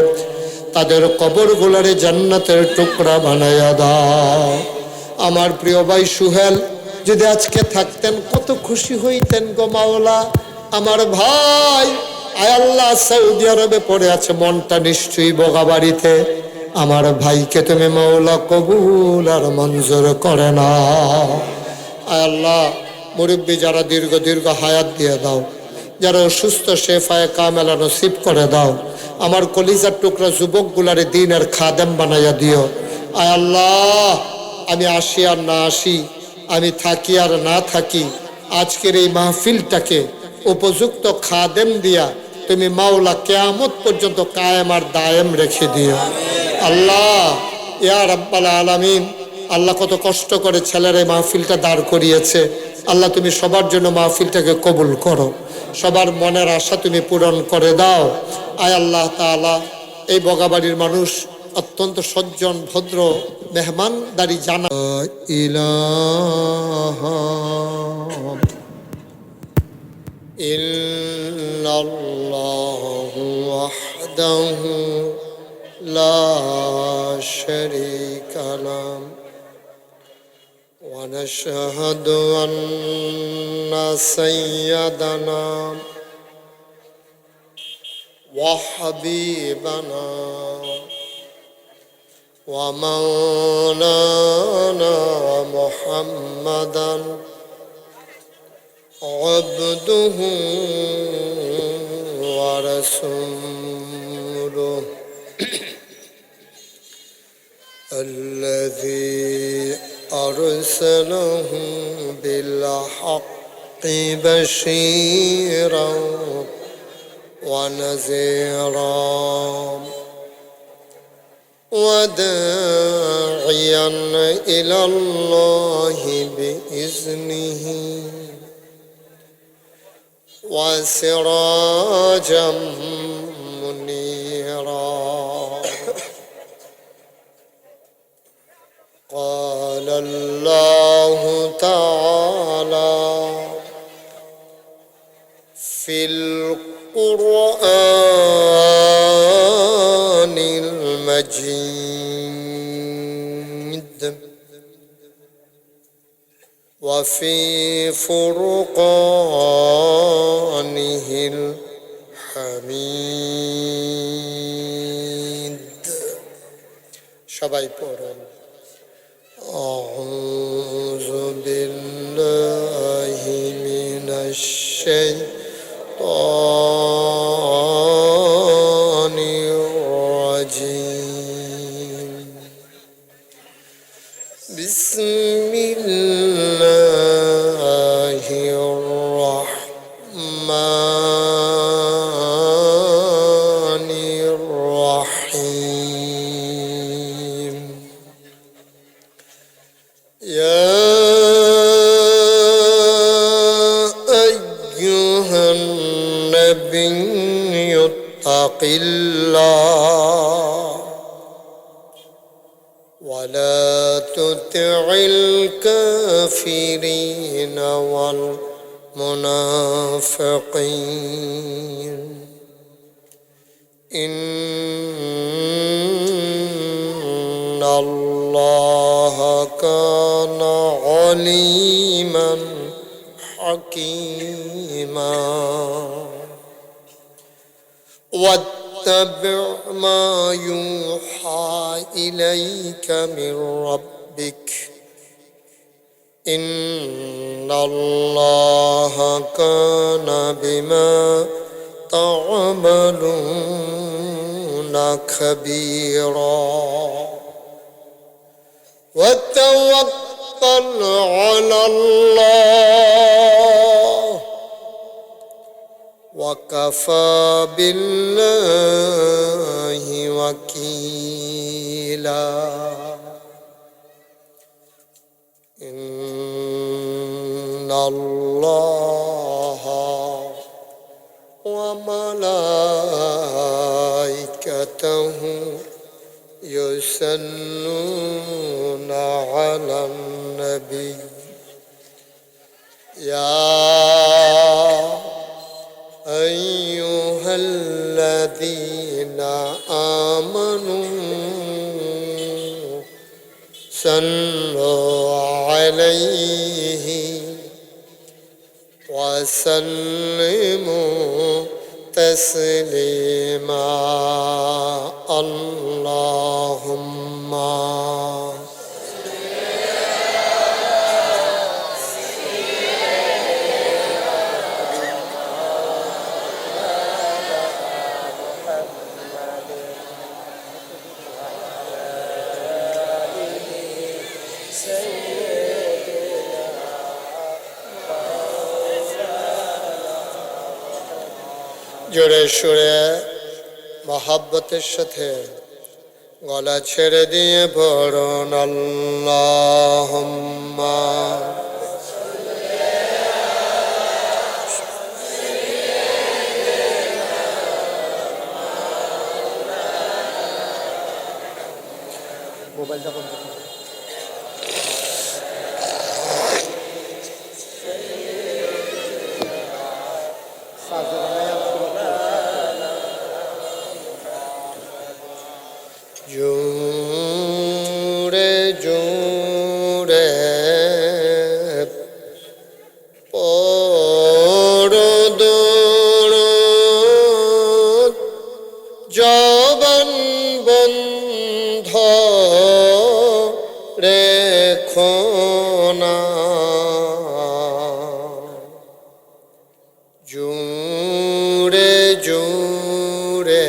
তাদের কবরগুলোরে জান্নাতের টুকরা বানাইয়া দাও। আমার প্রিয় ভাই সুহেল যদি আজকে থাকতেন কত খুশি হইতেন গো মাওলা। আমার ভাই আয় আল্লাহ সৌদি আরবে পড়ে আছে, মনটা নিশ্চয়ই বগাবাড়িতে। আমার ভাইকে তুমি মাওলা কবুল আর মঞ্জুর করে না। আয় আল্লাহ মুরব্বী যারা দীর্ঘ হায়াত দিয়ে দাও, যারা অসুস্থ শেফায়ে কামেলা নসিব করে দাও। আমার কলিজার টুকরা যুবকগুলারে দিনের খাদেম বানাইয়া দিও। আয় আল্লাহ আমি আসি আর না আসি, আমি থাকি আর না থাকি, আজকের এই মাহফিলটাকে উপযুক্ত খাদেম দিয়া তুমি মাওলা কিয়ামত পর্যন্ত কায়েম আর দায়েম রেখে দিও। আল্লাহ ইয়া রাব্বাল আলামিন, আল্লাহ কত কষ্ট করে ছেলের এই মাহফিলটা দাঁড় করিয়েছে। আল্লাহ তুমি সবার জন্য মাহফিলটাকে কবুল করো, সবার মনের আশা তুমি পূরণ করে দাও। আয় আল্লাহ তাআলা এই বগাবাড়ির মানুষ অত্যন্ত সজ্জন ভদ্র মেহমানদারি জানা। ইলাহা ইল্লাল্লাহু ওয়াহদাহু লা শারীকা লাহু ওয়া নাশহাদু আন্না সাইয়্যিদানা ওয়া হাবিবানা ওয়া মাওলানা মুহাম্মাদান عبده ورسوله الذي أرسله بالحق بشيرا ونذيرا وداعيا إلى الله بإذنه وسراجا منيرا قال الله تعالى في القرآن المجيد وفي فرقانه الحميد সবাই পড়ুন أعوذ بالله من الشيطان الرجيم بسم الله الرحمن الرحيم يا أيها النبي اتق الله ولا تطع الكافرين والمنافقين إن ইন্নাল্লাহা কানা আলিমান হাকীমা واتبع ما يوحى إليك من ربك إن الله كان بما تعملون خبيرا وتوكل على الله وكفى بالله وكيلا إن الله وملائكته يصلون على النبي يا أيها الذين آمنوا صلوا عليه وسلموا تسليما اللهم জোরে সুরে মহাব্বতের সাথে গলা ছেড়ে দিয়ে পড়ুন আল্লাহুম্মা মোবাইলটা বন্ধ করুন। জোরে জোরে পড় দরুদ জবান বন্ধ রেখো না জোরে জোরে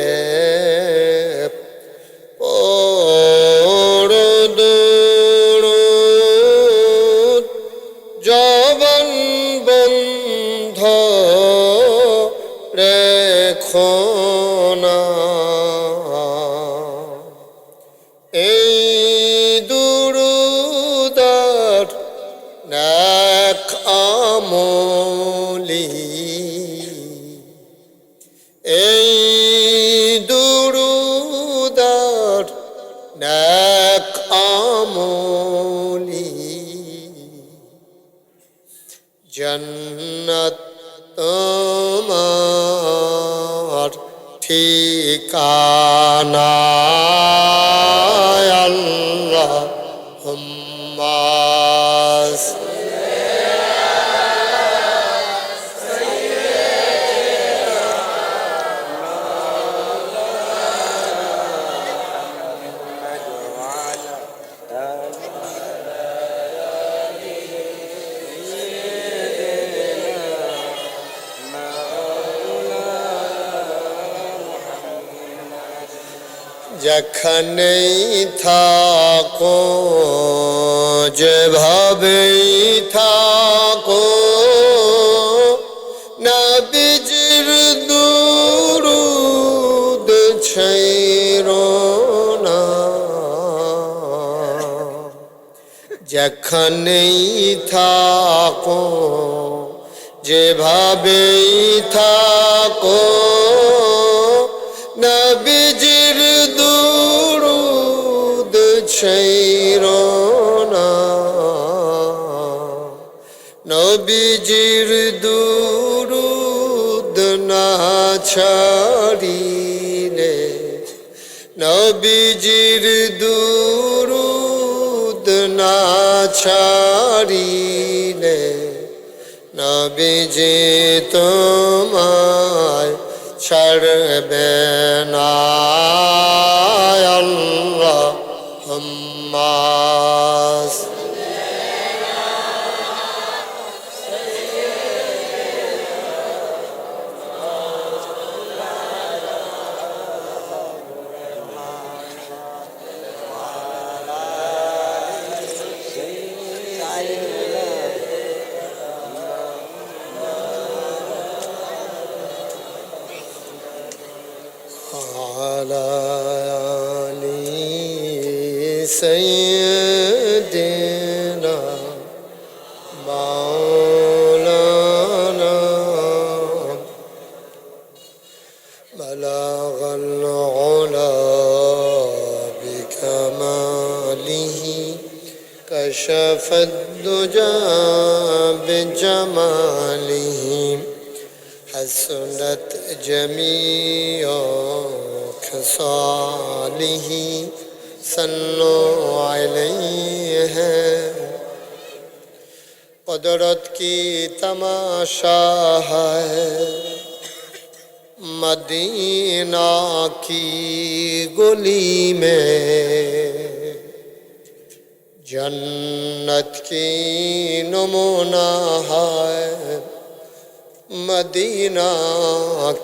জবান বন্ধ রেখো না এই দুরুদার নেক আমলি এই দুরুদার নেক আমলি জন্নত তোমার ঠিকানা আল্লাহুম্মা যেখানেই থাকো যেভাবেই থাকো নবীজির দুরূদ ছাইরো না যেখানেই থাকো যেভাবেই থাকো নবীজির দুরূদ ছাইরো না নবীজির দুরূদ না ছাড়িলে নবীজির দুরূদ সারিলে নবীজি তোমায় ছাড়বে না আল্লাহুম্মা على آل سيدنا مولانا بلغ العلا بكماله كشف الدجى بجماله حسنت جميع خصاله صلوا عليه قدرت کی تماشا ہے مدینہ کی گلی میں جنت کی نمونہ ہے مدینہ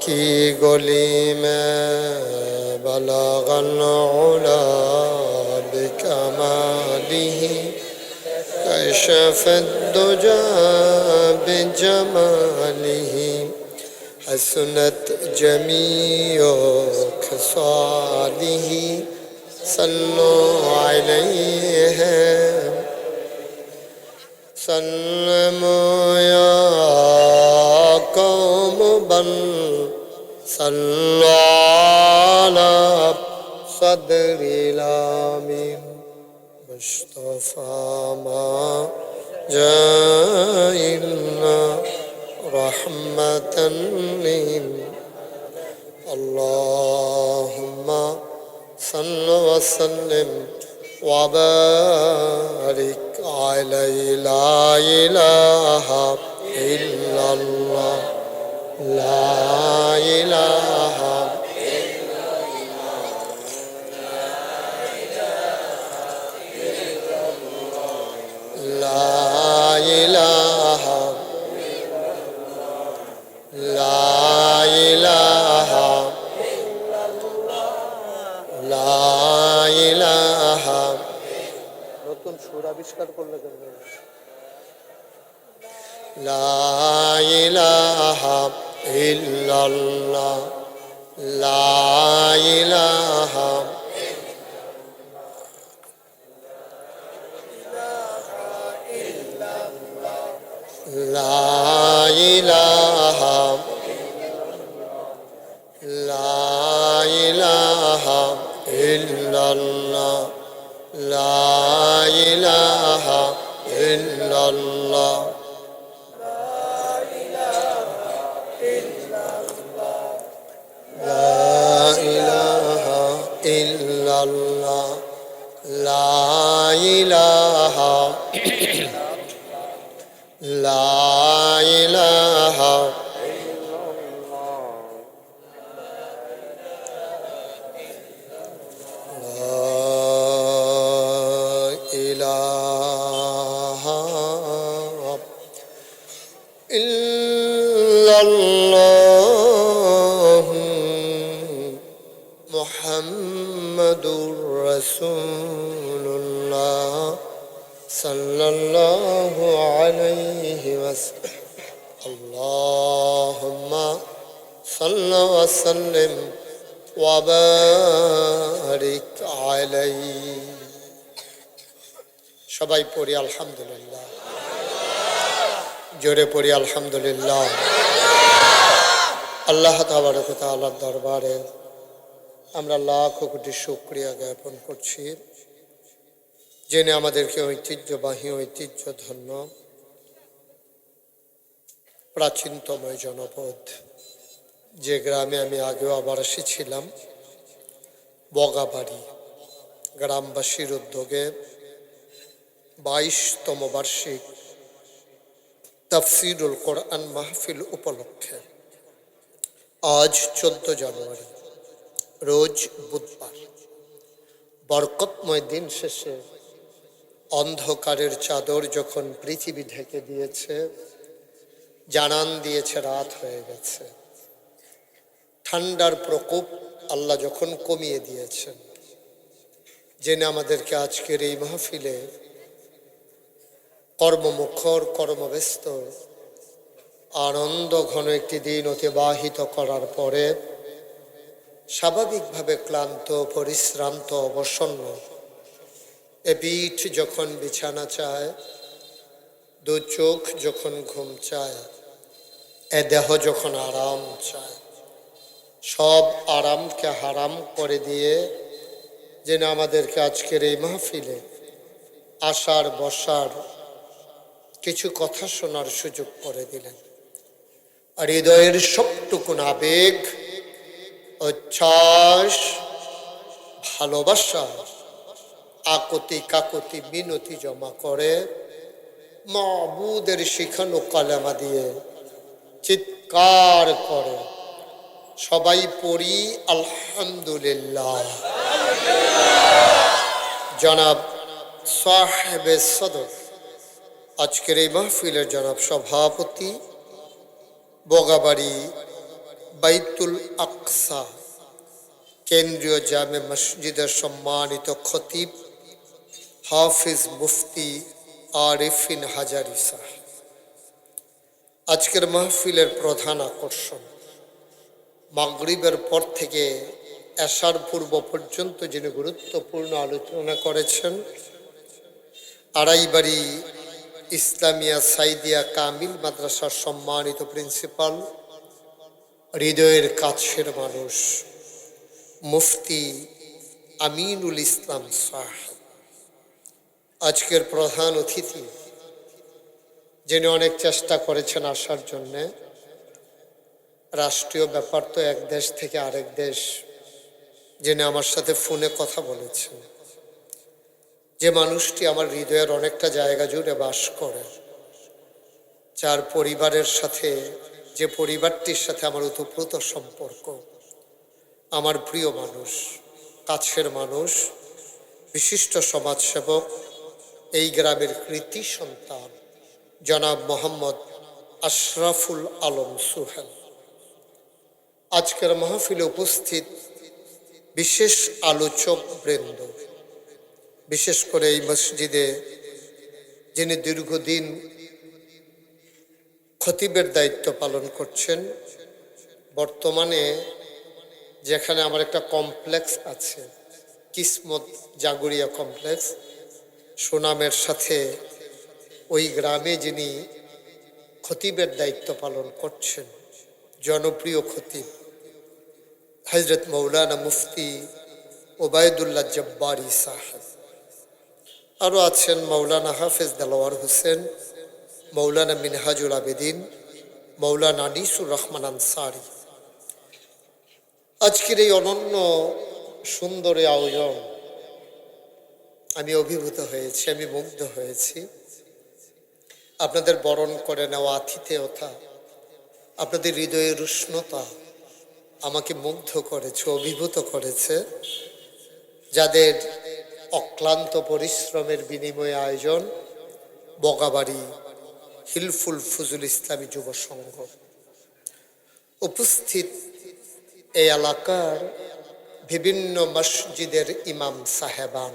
کی گلی میں بلغ العلا بکمالہ کشف الدجى بجمالہ حسنت جميع خصاله صلوا عليه سلموا يا قوم بل صلوا على صدر الامين مصطفى ما جاء إلا رحمة اللهم صل وسلم وبارك عليه لا إله إلا الله لا إله لا إله لا إله لا إله নতুন সুর আবিষ্কার করলে কেন লা ইলাহা ইল্লাল্লাহ লা ইলাহা লা ইলাহা লা ইলাহা ইল্লাল্লাহ লা ইলাহা ইল্লাল্লাহ লা ইলাহা ইল্লাল্লাহ লা ইলাহা লা ইলাহা ইল্লাল্লাহ মুহাম্মাদুর রাসূলুল্লাহ সাল্লাল্লাহু আলাইহি ওয়াসাল্লাম আল্লাহুম্মা সাল্লি ওয়া সাল্লিম ওয়া বারিক আলাইহি সবাই পড়ি আলহামদুলিল্লাহ জোরে পড়ি আলহামদুলিল্লাহ আল্লাহ তাবারক ওয়া তাআলার দরবারে আমরা লাখ কোটি শুকরিয়া জ্ঞাপন করছি যিনি আমাদেরকে ঐতিহ্যবাহী ঐতিহ্যধন্য প্রাচীনতম জনপদ যে গ্রামে আমি আগেও আবার এসেছিলাম বগাবাড়ি গ্রামবাসীর উদ্যোগে 22তম বার্ষিক তাফসীরুল কোরআন মাহফিল উপলক্ষে আজ 14 জানুয়ারি রোজ বুধবার বরকতময় দিন শেষে অন্ধকারের চাদর যখন পৃথিবী ঢেকে দিয়েছে, জানান দিয়েছে রাত হয়ে গেছে, ঠান্ডার প্রকোপ আল্লাহ যখন কমিয়ে দিয়েছেন, জেনে আমাদেরকে আজকের এই মাহফিলে কর্মমুখর, কর্মব্যস্ত, আনন্দ ঘন একটি দিন অতিবাহিত করার পরে স্বাভাবিকভাবে ক্লান্ত, পরিশ্রান্ত, অবসন্ন এ পিঠ যখন বিছানা চায়, দু চোখ যখন ঘুম চায়, এ দেহ যখন আরাম চায়, সব আরামকে হারাম করে দিয়ে যেন আমাদেরকে আজকের এই মাহফিলে আসার বসার, কিছু কথা শোনার সুযোগ করে দিলেন। আর হৃদয়ের সবটুকুন আবেগ, উচ্ছ্বাস, ভালোবাসা, আকুতি কাকুতি মিনতি জমা করে মাবুদের শিখানো কালেমা দিয়ে চিৎকার করে সবাই পড়ি আলহামদুলিল্লাহ। জনাব সাহেবে সদর, আজকের এই মাহফিলের জনাব সভাপতি, বগাবাড়ি বাইতুল আকসা কেন্দ্রীয় জামে মসজিদের সম্মানিত খতিব হাফিজ মুফতি আরিফিন হাজারি সাহেব, আজকের মাহফিলের প্রধান আকর্ষণ, মাগরিবের পর থেকে এশার পূর্ব পর্যন্ত যিনি গুরুত্বপূর্ণ আলোচনা করেছেন, আড়াইবাড়ি ইসলামিয়া সাইদিয়া কামিল মাদ্রাসার সম্মানিত প্রিন্সিপাল, হৃদয়ের কাছের মানুষ, মুফতি আমিনুল ইসলাম সাহেব, আজকের প্রধান অতিথি যিনি অনেক চেষ্টা করেছেন আসার জন্যে। রাষ্ট্রীয় ব্যাপার তো এক দেশ থেকে আরেক দেশ, যিনি আমার সাথে ফোনে কথা বলেছেন, যে মানুষটি আমার হৃদয়ের অনেকটা জায়গা জুড়ে বাস করে, যার পরিবারের সাথে, যে পরিবারটির সাথে আমার ওতপ্রোত সম্পর্ক, আমার প্রিয় মানুষ, কাছের মানুষ, বিশিষ্ট সমাজসেবক, এই গ্রামের কৃতি সন্তান জনাব মোহাম্মদ আশরাফুল আলম সুহেল, আজকের মাহফিলে উপস্থিত বিশেষ আলোচক বৃন্দ, বিশেষ করে এই মসজিদে যিনি দীর্ঘদিন খতিবের দায়িত্ব পালন করছেন, বর্তমানে যেখানে আমার একটা কমপ্লেক্স আছে, কিসমত জাগুরিয়া কমপ্লেক্স, সুনামের সাথে ওই গ্রামে যিনি খতিবের দায়িত্ব পালন করছেন, জনপ্রিয় খতিব হযরত মৌলানা মুফতি ওবায়দুল্লাহ জব্বারি সাহেব, আরও আছেন মৌলানা হাফেজ দেলোয়ার হোসেন, মৌলানা মিনহাজুল আবেদিন, মৌলানা আনিসুর রহমান আনসারি। আজকের এই অনন্য সুন্দর আয়োজন আমি অভিভূত হয়েছি, আমি মুগ্ধ হয়েছি। আপনাদের বরণ করে নেওয়া আতিথেয়তা, আপনাদের হৃদয়ের উষ্ণতা আমাকে মুগ্ধ করেছে, অভিভূত করেছে। যাদের অক্লান্ত পরিশ্রমের বিনিময়ে আয়োজন বগাবাড়ি হিলফুল ফুজুল ইসলামী যুব সংঘ, উপস্থিত এই এলাকার বিভিন্ন মসজিদের ইমাম সাহেবান,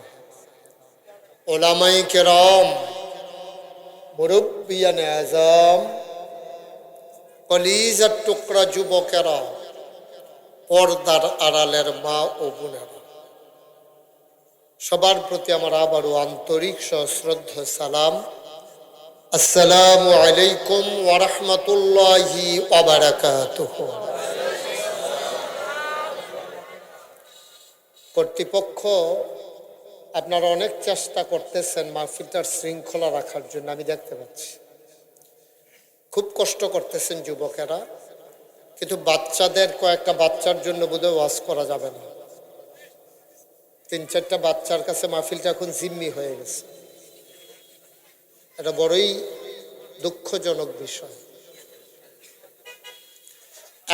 ওলামায়ে কেরাম, মুরব্বিয়ানে আযম, কলিজার টুকরা যুবকেরা, পর্দার আড়ালের মা ও বোনেরা, সবার প্রতি আমার আবারও আন্তরিক সশ্রদ্ধ সালাম। আসসালামু আলাইকুম ওয়া রাহমাতুল্লাহি ওয়া বারাকাতুহু। কর্তৃপক্ষ আপনারা অনেক চেষ্টা করতেছেন মাহফিলটার শৃঙ্খলা রাখার জন্য, আমি দেখতে পাচ্ছি খুব কষ্ট করতেছেন যুবকেরা, কিন্তু বাচ্চাদের, কয়েকটা বাচ্চার জন্য বোধহয় ওয়াজ করা যাবে না। 3-4টা বাচ্চার কাছে মাহফিলটা এখন জিম্মি হয়ে গেছে। এটা বড়ই দুঃখজনক বিষয়।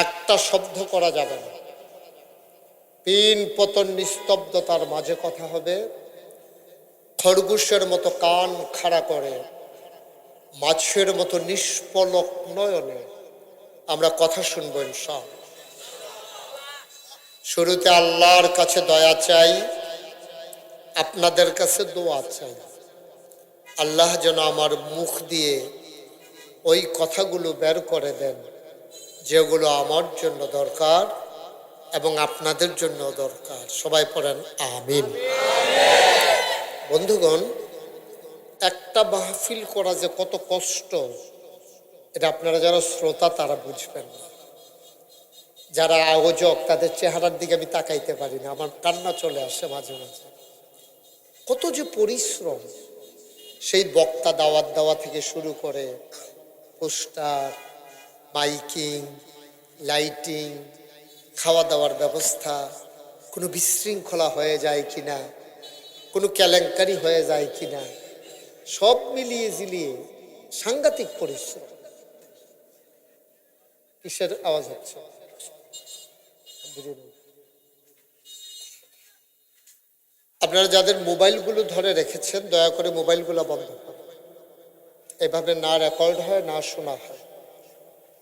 একটা শব্দ করা যাবে না, পিন পতন নিস্তব্ধতার মাঝে কথা হবে। খরগোশের মতো কান খাড়া করে, মাছের মতো নিষ্পলক নয়নে আমরা কথা শুনবো ইনশাআল্লাহ। শুরুতে আল্লাহর কাছে দয়া চাই, আপনাদের কাছে দোয়া চাই। আল্লাহ যেন আমার মুখ দিয়ে ওই কথাগুলো বের করে দেন যেগুলো আমার জন্য দরকার এবং আপনাদের জন্য দরকার। সবাই পড়েন আমিন। বন্ধুগণ, একটা মাহফিল করা যে কত কষ্ট, এটা আপনারা যারা শ্রোতা তারা বুঝবেন না। যারা আয়োজক তাদের চেহারার দিকে আমি তাকাইতে পারি না, আমার কান্না চলে আসে মাঝে মাঝে। কত যে পরিশ্রম, সেই বক্তা দাওয়াত দেওয়া থেকে শুরু করে পোস্টার, মাইকিং, লাইটিং, খাওয়া দাওয়ার ব্যবস্থা, কোনো বিশৃঙ্খলা হয়ে যায় কিনা, কোনো কেলেঙ্কারি হয়ে যায় কিনা, সব মিলিয়ে ঝিলিয়ে সাংঘাতিক পরিশ্রম। কিসের আওয়াজ হচ্ছে? আপনারা যাদের মোবাইলগুলো ধরে রেখেছেন দয়া করে মোবাইলগুলো বন্ধ করুন। এভাবে না রেকর্ড হয় না শোনা হয়।